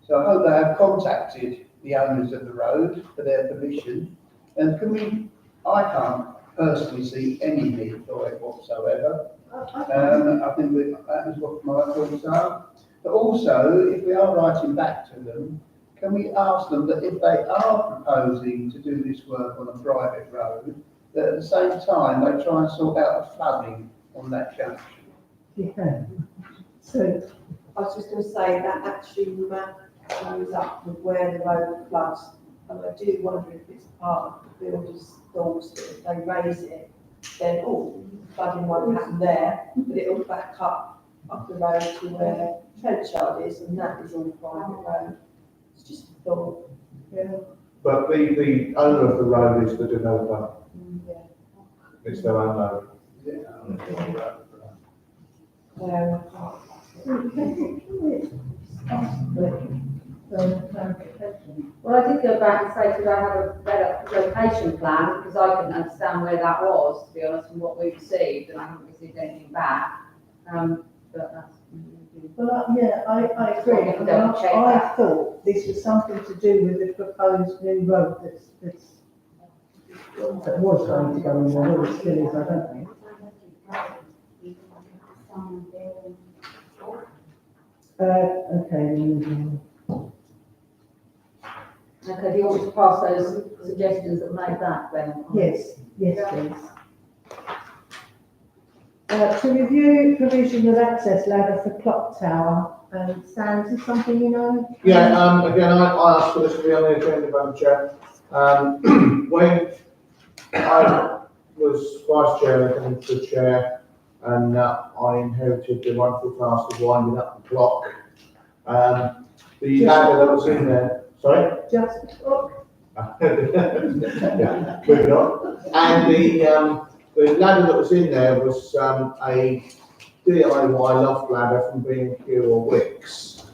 So I hope they have contacted the owners of the road for their permission. And I can't personally see any need for it whatsoever. I think that is what my thoughts are. But also, if we are writing back to them, can we ask them that if they are proposing to do this work on a private road, that at the same time they try and sort out the flooding on that junction? Yeah. So, I was just going to say that actually goes up with where the road floods, and I do wonder if it's part of the builder's thoughts that if they raise it, then flooding won't happen there, but it'll back up the road to where Trenchard is, and that is all private road. It's just a thought. Yeah. But the owner of the road is the developer. Yeah. It's their own road. Well, I did go back and say, could I have a better location plan, because I couldn't understand where that was, to be honest, from what we received, and I haven't received anything back. But that's... well, yeah, I agree. Well, double check I that. thought this was something to do with the proposed new road that was going to go in there, or still is, I don't think. Okay. Okay, do you want me to pass those suggestions that made that then? Yes, please. To review provision of access ladder for clock tower. Stan, is this something you know? Yeah, again, I asked for this to be on the agenda, Madam Chair. When I was vice chair and the chair, and I inherited the wonderful task of winding up the clock. The ladder that was in there, sorry? Just the clock? Yeah, moving on. And the ladder that was in there was a DIY loft ladder from B&Q or Wicks,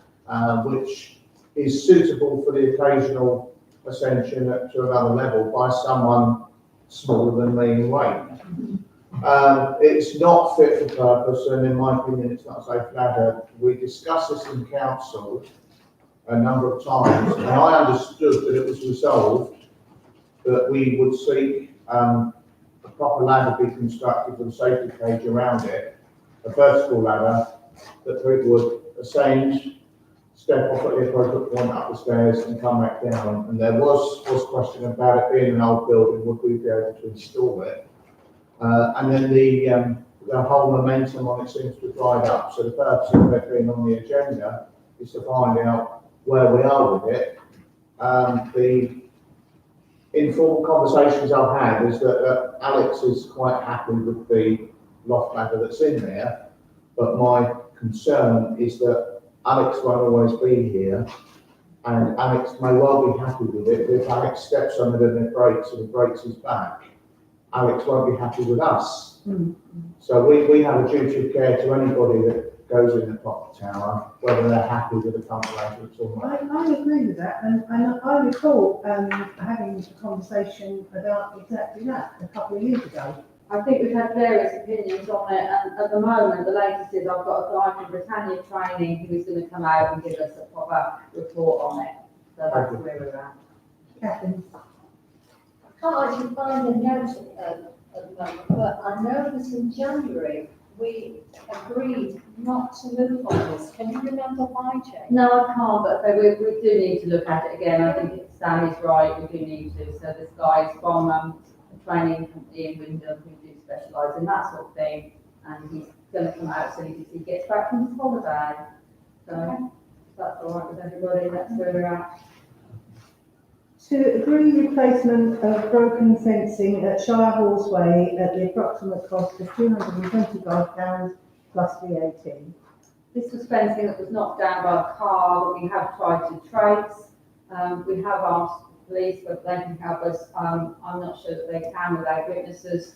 which is suitable for the occasional ascension to another level by someone smaller than me in weight. It's not fit for purpose, and in my opinion, it's not a safe ladder. We discussed this in council a number of times, and I understood that it was resolved that we would seek a proper ladder be constructed with a safety cage around it, a vertical ladder that people would ascend, step off at the appropriate point up the stairs and come back down. And there was question about it being an old building, would we be able to install it? And then the whole momentum on it seems to have dried up. So the purpose of it being on the agenda is to find out where we are with it. The informal conversations I've had is that Alex is quite happy with the loft ladder that's in there, but my concern is that Alex won't always be here, and Alex may well be happy with it, but if Alex steps on it and it breaks his back, Alex won't be happy with us. So we have a duty of care to anybody that goes in the clock tower, whether they're happy with the current arrangements or not. I agree with that, and I recall having a conversation about exactly that a couple of years ago. I think we've had various opinions on it, and at the moment, the latest is I've got a guy from Britannia Training who is going to come out and give us a proper report on it. So that's where we're at. Catherine? I can't actually find a note at the moment, but I know that in January we agreed not to move on this. Can you remember why, Jane? No, I can't, but we do need to look at it again. I think Stan is right, we do need to. So this guy's from a training company in Wyndham who do specialise in that sort of thing, and he's going to come out as soon as he gets back from his holiday. So that's all right with everybody, that's where we're at. To agree replacement of broken fencing at Shire Horseway at the approximate cost of £225 plus VAT. This was fencing that was knocked down by a car that we have tried to trace. We have asked the police whether they can help us. I'm not sure that they can without witnesses,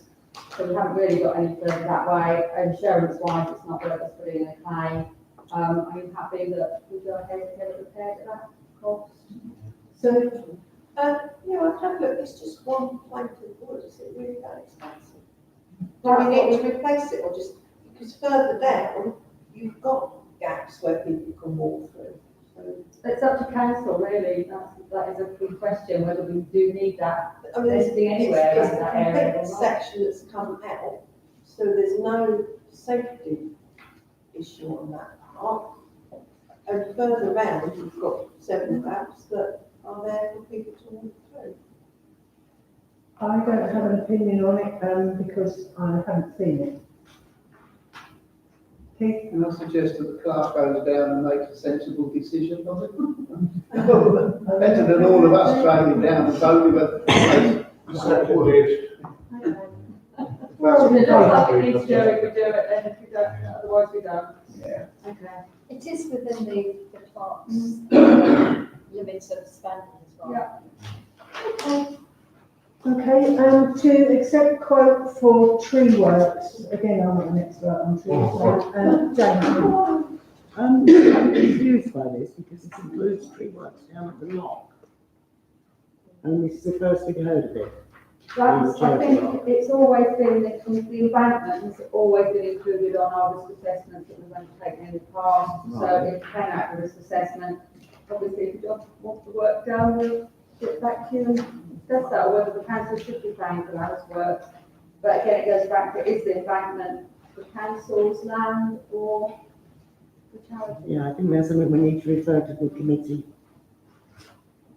so we haven't really got any further that way. Insurance-wise, it's not worth us putting in a claim. Are you happy that we go ahead and get it repaired at that cost? So, yeah, I've had a look, it's just one plank of wood, is it really that expensive? Do we need to replace it, or just, because further down, you've got gaps where people can walk through, so. It's up to council, really. That is a good question, whether we do need that I mean, listing anywhere it's around a that area or complete not. section that's come out, so there's no safety issue on that part. And further round, you've got several gaps that are there for people to walk through. I don't have an opinion on it because I haven't seen it. Keith? And I suggest that the clerk goes down and makes a sensible decision on it. Better than all of us training down the boat with a Seconded. Well, if it looks like it needs to do it, we do it, and if we don't, otherwise we don't. Yeah. Okay. It is within the clerk's limits of spending as well. Yeah. Okay, to accept quote for tree works, again, I'm not an expert on trees, so, Jane. I'm confused by this because it includes tree works down at the lock. And this is the first we've heard of it. That's, I think it's always been, the embankment has always been included on our risk assessments that we've undertaken in the past. So it came out of the risk assessment. Obviously, if you don't want the work done, we'll get back to you and discuss that, or whether the council should be paying for those works. But again, it goes back to, is the embankment the council's land or for charity. Yeah, I think there's something we need to refer to the committee. I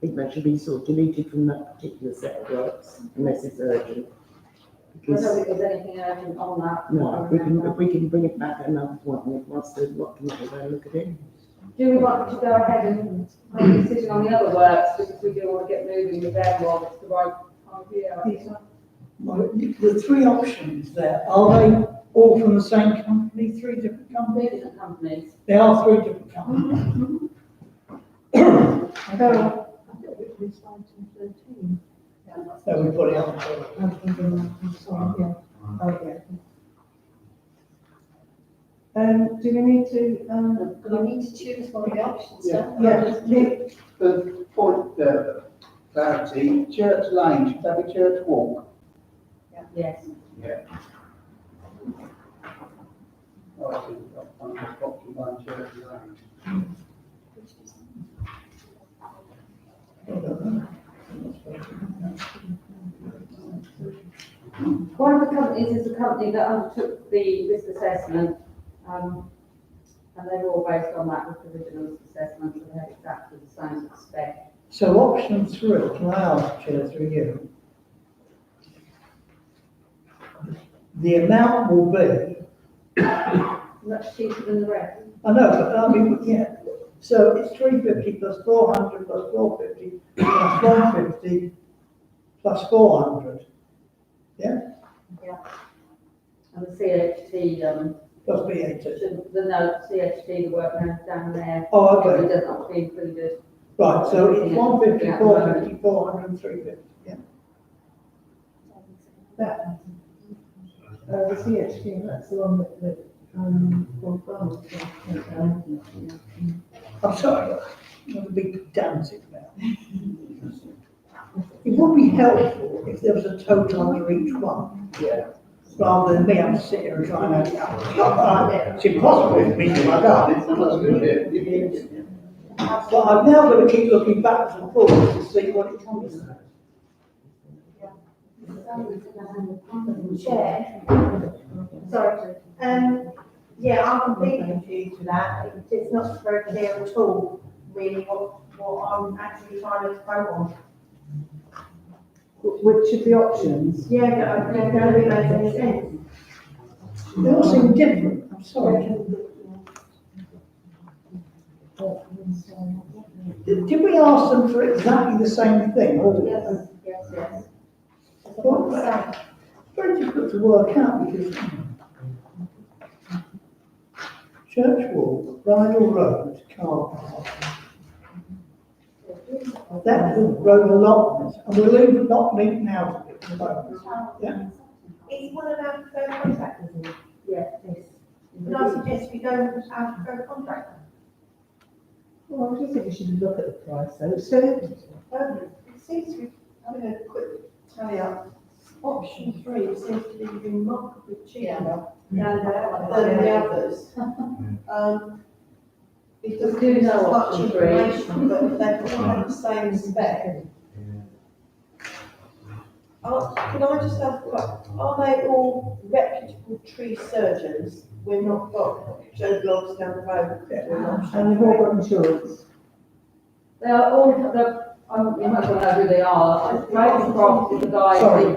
think that should be sort of deleted from that particular set of works, unless it's urgent. I don't Because, think there's anything urgent on that. no, if we can bring it back at another point, and if wants to, what committee will look at it. Do we want to go ahead and make a decision on the other works, because we do want to get moving with them while it's the right time of year? Well, the three options there, are they all from the same company, three different Three companies? different companies. They are three different companies. So, So we put it on. do we need to, We need to choose one of the options, Yeah. don't we? yeah, The point, clarity, Church Lane, should have a church walk. Yes. I think I'm occupying Church Lane. One of the companies is a company that undertook the risk assessment, and they were all based on that with the original risk assessment, so they had exactly the same spec. So option three, can I ask, Chair, through you? The amount will be, Much cheaper than the rest. I know, but I mean, yeah, so it's 350 plus 400 plus 450 plus 150 plus 400. Yeah, And the CHT, plus VAT. the note, CHT, the work down there, Oh, probably okay, doesn't have to be included. right, so it's 150, 450, 400 and 350, yeah. that, the CHD, that's the one that, Paul Farmer. I'm sorry, I'm a big pedantic now. It would be helpful if there was a total under each one. Yeah. Rather than me having to sit here and try and add it up. It's not that, it's impossible for me to add up. But I'm now going to keep looking backwards and forwards to see what it comes to. Chair, sorry, yeah, I'm completely confused with that, it's not very clear at all, really, what I'm actually trying to vote on. Which of the options? Yeah, but I don't know if it makes any sense. They all seem different, I'm sorry. Did we ask them for exactly the same thing? Or- Yes. Well, it's very difficult to work out because Church Walk, Bridle Road, car park. That road allotment, and we'll leave it not linked now to it at the moment. Yeah, Is one of our preferred contractors in it? Yes. Can I suggest we go with our preferred contractor? Well, I just think we should look at the price though, so, It seems to be, having a quick tally up, option 3 seems to be remarkably cheaper than the others. It doesn't Do give us know much option 3. information, but if they all have the same spec. Can I just ask, are they all reputable tree surgeons? We're not got Joe Blogs down the road. and they've all got insurance. They are all, you might as well know who they are. Ravencroft is the guys, Sorry.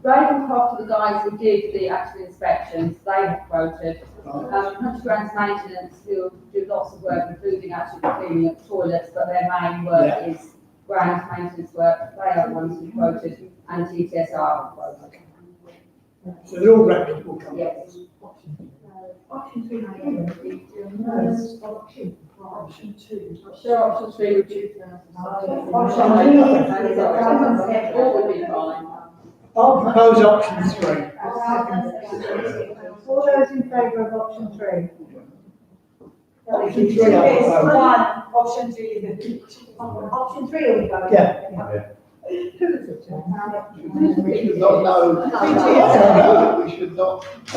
Ravencroft are the guys who did the actual inspections, they have quoted. Country Grants Maintenance, who do lots of work, including actually cleaning up toilets, but their main work is ground maintenance work, they are the ones who quoted, and TTSR quoted. so they're all reputable companies. Yes. Option 3, option 2. Sure, option 3 would be. Option All would be fine. I'll propose option 3. All those in favour of option 3? Option 3, I propose. Option 2 is Option 3 will be going? Yeah. We should not know. We should not, I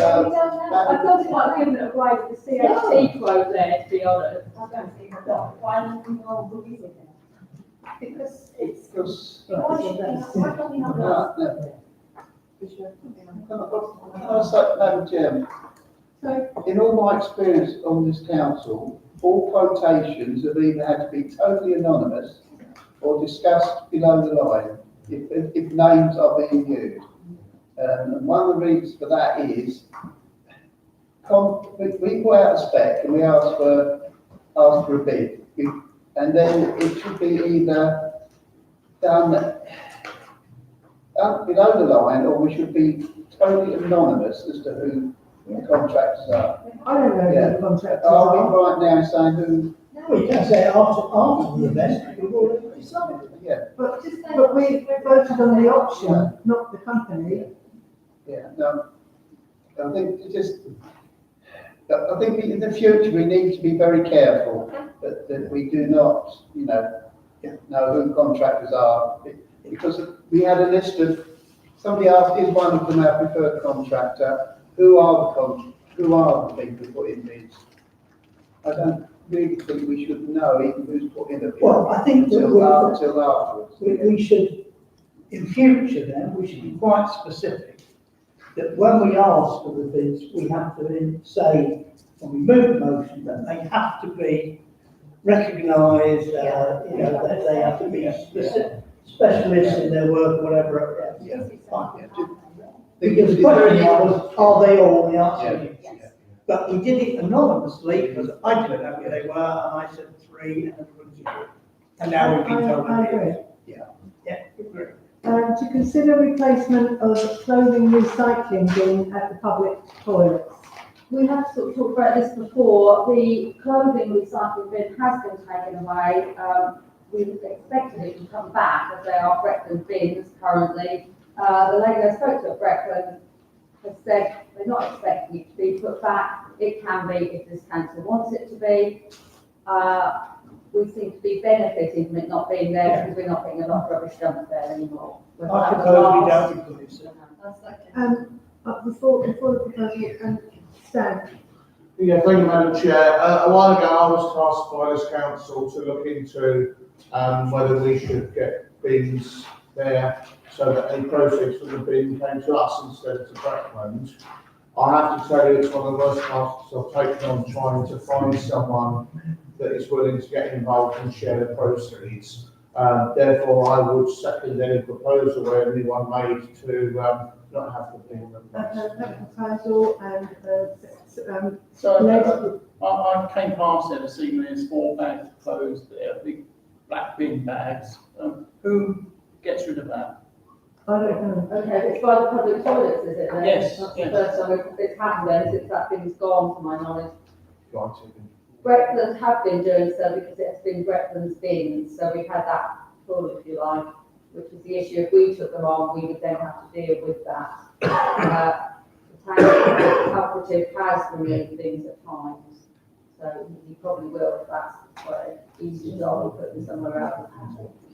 thought it might have given it away with the CHT quote there, to be honest. I don't think that one who is it? Because it's. because, Why don't we have that? Can I say, Madam Chairman, In all my experience on this council, all quotations have either had to be totally anonymous or discussed below the line, if names are being used. And one of the reasons for that is, we put out a spec and we ask for a bid, and then it should be either done below the line, or we should be totally anonymous as to who the contractors are. I don't know Yeah. who the contractors Are are. we right now saying who? Well, you can say after the event, we've already decided. Yeah, But we voted on the option, not the company. yeah, no. I think in the future we need to be very careful that we do not, know who contractors are. Because we had a list of, somebody asked, is one of them our preferred contractor? Who are the people who put in bids? I don't really think we should know even who's put in a bid. Well, I think that Until afterwards. we should, in future then, we should be quite specific. That when we ask for the bids, we have to then say, when we move the motion, that they have to be recognised, that they have to be specialists in their work, whatever. Yeah. Fine. Yeah. Because the question was, are they all? The answer is Yeah. yes. But we did it anonymously, because I didn't know who they were, and I said 3, and everybody agreed. And now we've been told. I agree. Yeah, agree. To consider replacement of clothing recycling bin at the public toilets. We have sort of talked about this before. The clothing recycling bin has been taken away. We expected it to come back, as they are Breckland bins currently. The lady I spoke to at Breckland has said they're not expecting it to be put back. It can be if this council wants it to be. We seem to be benefiting from it not being there because we're not getting a lot of rubbish dumped there anymore. I propose we don't replace it. Before the proposal, Stan. Yeah, thank you, Madam Chair. A while ago, I was tasked by this council to look into whether we should get bins there so that a process for the bin came to us instead of to Breckland. I have to tell you, it's one of the worst tasks I've taken on, trying to find someone that is willing to get involved and share the proceeds. Therefore, I would second any proposal where anyone made to not have the bin replaced. Proposal and, So I came past there this evening, there's 4 bags of clothes there, big black bin bags. Who gets rid of that? I don't know. Okay, it's by the public toilets, is it then? Yes, That's yes. the first time it's happened then, since that bin's gone, to my knowledge. Right. Breckland have been doing so because it has been Breckland's bins, so we've had that full, if you like, which is the issue. If we took them on, we would then have to deal with that. The town cooperative has removed things at times, so you probably will if that's where easy job, put them somewhere else.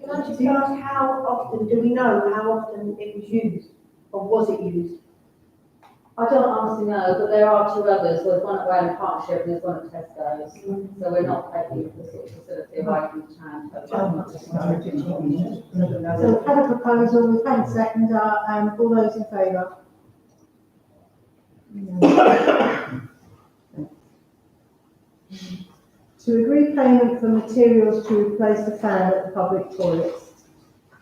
Can I just ask how often, do we know how often it was used, or was it used? I don't honestly know, but there are 2 others. There's one at Wayland Partnership and there's one at Tesco's. So we're not taking the sort of facility away from the town. So we've had a proposal, we've had a second, all those in favour? To agree payment for materials to replace the fan at the public toilets.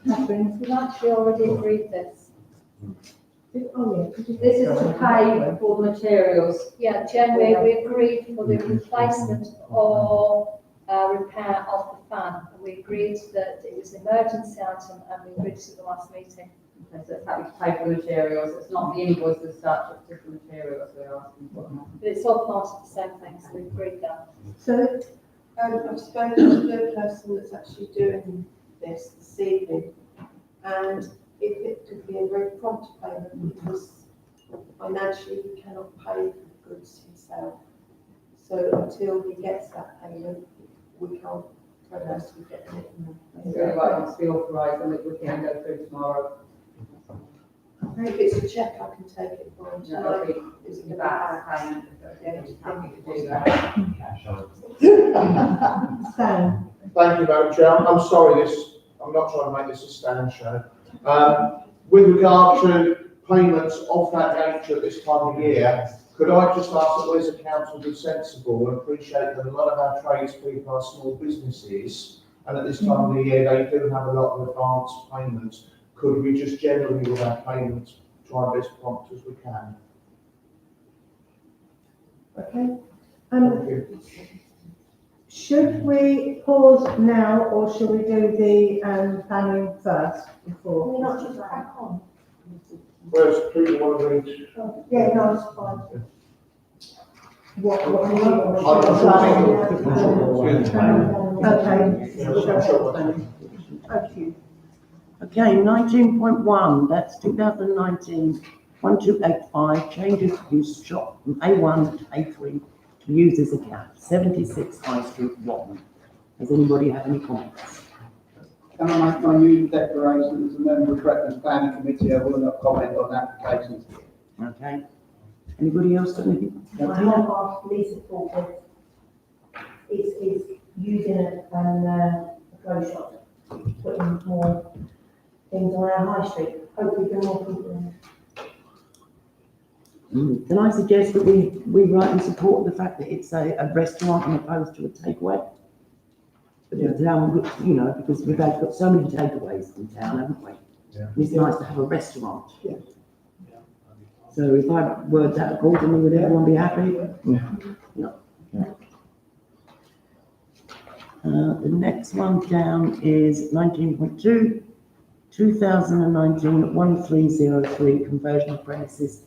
Catherine? We've actually already agreed this. Oh, yeah. This is to pay for the materials. Yeah, Jen, we agreed for the replacement or repair of the fan. And we agreed that it was an emergency item, and we agreed to the last meeting. Okay, so it's happy to pay for the materials. It's not the invoice as such, it's just the materials we're asking for. But it's all part of the same thing, so we agreed that. So, I've spoken to the person that's actually doing this evening, and if it could be a very prompt payment, because financially he cannot pay for the goods himself. So until he gets that payment, we can't progress with getting it. It's really right, it must be authorised and we can go through tomorrow. If it's a cheque, I can take it for him No, it'll tonight. be, it's about payment, Yeah. happy to do that. Stan? Thank you, Madam Chair. I'm sorry, I'm not trying to make this a stand show. With regard to payments of that nature at this time of year, Could I just ask that we as a council be sensible and appreciate that a lot of our tradespeople are small businesses, and at this time of the year, they do have a lot of advance payments. Could we just generally with our payments try and be as prompt as we can? Okay. Thank you. Should we pause now or shall we do the planning first before? We're not just crack on. Whereas people want to read. Yeah, no, it's fine. What do you Okay. Okay, 19.1, that's 2019, 1285, changes to use shop from A1 to A3 to use as a gap, 76 High Street, Watton. Does anybody have any comments? Can I make my usual declaration as a member of the Breakfast Planning Committee? I will not comment on applications. Okay. Anybody else got anything? I have asked police supporters, is using a grow shop, putting more things on our high street, hopefully bring more people in. Can I suggest that we write and support the fact that it's a restaurant as opposed to a takeaway? The town, you know, because we've got so many takeaways in town, haven't we? Yeah. And it's nice to have a restaurant. Yeah. So if I word that accordingly, would everyone be happy? Yeah. The next one down is 19.2, 2019 1303, conversion of premises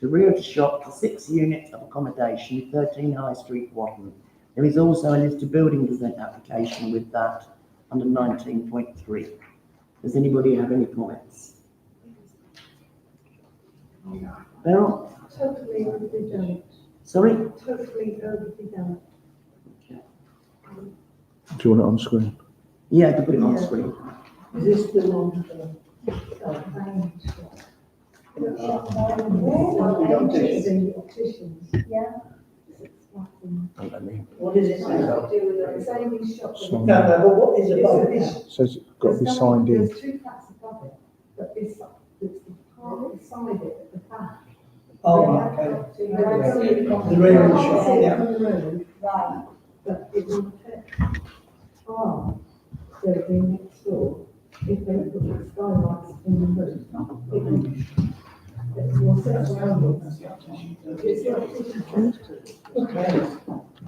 to rear shop to 6 units of accommodation, 13 High Street, Watton. There is also a list of building design application with that under 19.3. Does anybody have any comments? Beryl? Totally overdone. Sorry? Totally overdone. Do you want it on screen? Yeah, I can put it on the screen. Is this the one? Yeah. What is it? Do with the same shop. No, but what is above it? Says it's got to be signed in. There's 2 flats above it, but it's the part beside it at the back. Oh, okay. So you can see it from The rear of the you shop, can't see it yeah. from the road, right, but it will fit. Oh, so the next door, if they put the skylights in the roof, it will. It's more sensible. It's Okay.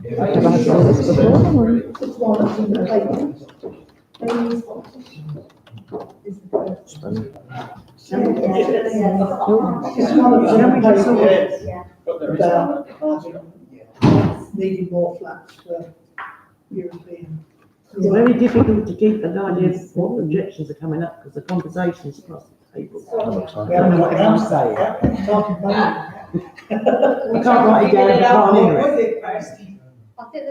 It's one that's in the paper. They use opticians. Is the first. It's one of the Yeah. about needing more flats for European. It's very difficult to keep an idea of what objections are coming up because the conversation's across the table. I don't know what everyone's saying. You can't write it down, you can't hear it. I think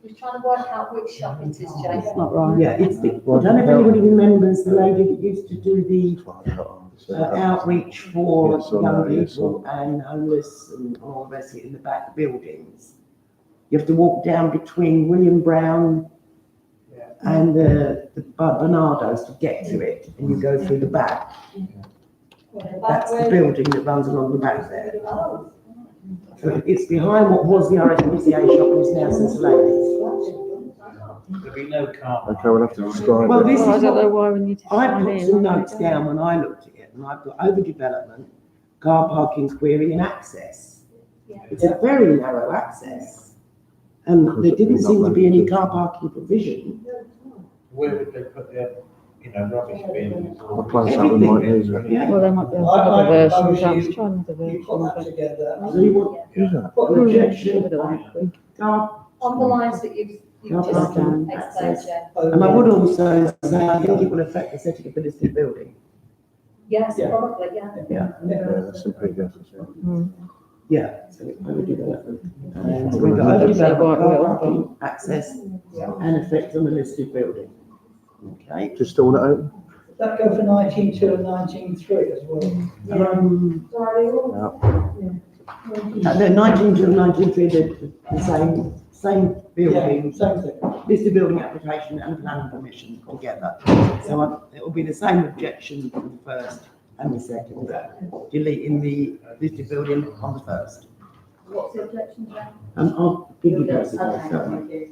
we're trying to work out which shop it is, Jane. It's not right. Yeah, it's the, I don't know if anybody remembers the lady that used to do the outreach for young people and homeless and all the rest of it in the back buildings. You have to walk down between William Brown and the Bernardo's to get to it, and you go through the back. That's the building that runs along the back there. So it's behind what was the RSPCA shop and is now St. Ladies. There'll be no car. Okay, we'll have to describe Well, it. this is I don't know what, why we need to. I sign put in. some notes down when I looked at it, and I've got overdevelopment, car parking query and access. It's a very narrow access. And there didn't seem to be any car parking provision. Where would they put their, rubbish bins? I'll play something like this. Yeah. Well, there might be I other versions. propose Let's you- try another You version. put that but- together. So you want, Put an the objection, objection. car, On the lines that you've car just parking, explained, access. Jen. And I would also say, I think it will affect the setting of the listed building. Yes, Yeah. probably, yeah. Yeah. Yeah, that's some pretty good. Yeah, so overdevelopment. And so we've got overdevelopment, car parking, access, and effect on the listed building. Okay. Just all that open? That go for 19.2 and 19.3 as well. The 19 to 19.3, the same building, Same thing. listed building application and planning permission together. So it will be the same objection for the first and the second, deleting the listed building on the first. What's the objection, Jane? I'll give you guys Okay, a go. thank you.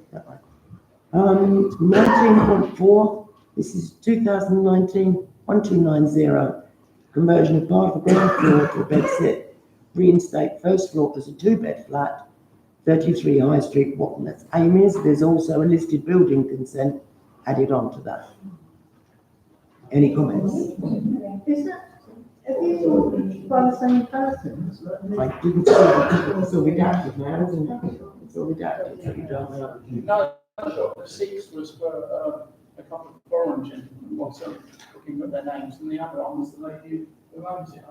19.4, this is 2019-1290, conversion of part of the ground floor to a bedsit, reinstate first floor as a two-bed flat, 33 High Street, Watton. That's Amy's. There's also a listed building consent added on to that. Any comments? Is that, have you by the same person? I didn't see it. It's all redacted now, isn't it? It's all redacted, so you don't know. No, the 6 was for a couple of foreign gentlemen, also looking at their names, and the other one was the lady who owns it,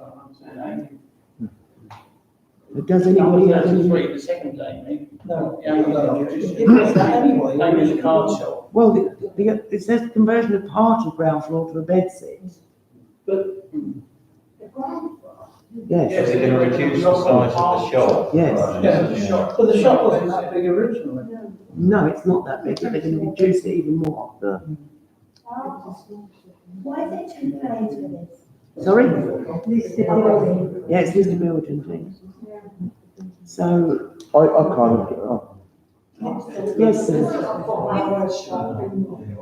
Amy. But does anybody have any? The second Amy. No. Amy, It was that anyway. Amy the card shop. Well, it says conversion of part of ground floor to a bedsit. But Yes, So they're going to reduce the size of the shop. yes. yeah, but the shop wasn't that big originally. No, it's not that big, they're going to reduce it even more. Why is it 2 planes for this? Sorry? Listed building. Yeah, it's listed building thing. So, I kind of, yes, sir.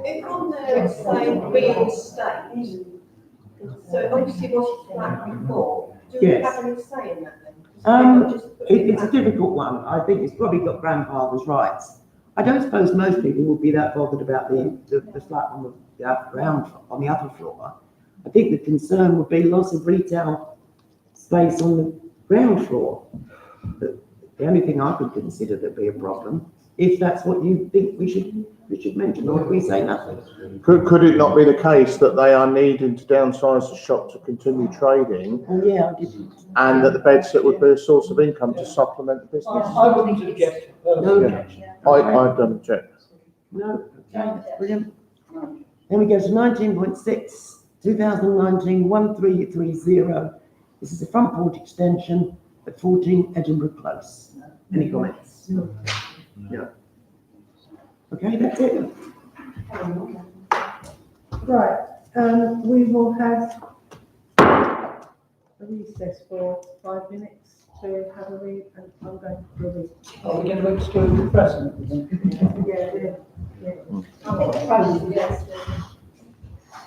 If on there it's saying reinstate, so obviously it was flat before, do we Yes. have any say in that then? It's a difficult one. I think it's probably got grandfather's rights. I don't suppose most people would be that bothered about the flat on the ground, on the upper floor. I think the concern would be loss of retail space on the ground floor. The only thing I could consider to be a problem, if that's what you think we should mention, or if we say nothing. could it not be the case that they are needing to downsize the shop to continue trading, Oh, yeah, I didn't. and that the bedsit would be a source of income to supplement the business? I wouldn't object. No Yeah. objection. I don't object. No, okay, brilliant. Then we go to 19.6, 2019-1330. This is a front porch extension at 14 Edinburgh Close. Any comments? No. Okay, that's it. Right, we will have a recess for 5 minutes to have a read, and I'm going to do it. Are we going to exclude the president? Yeah, yeah. I think the question, yes.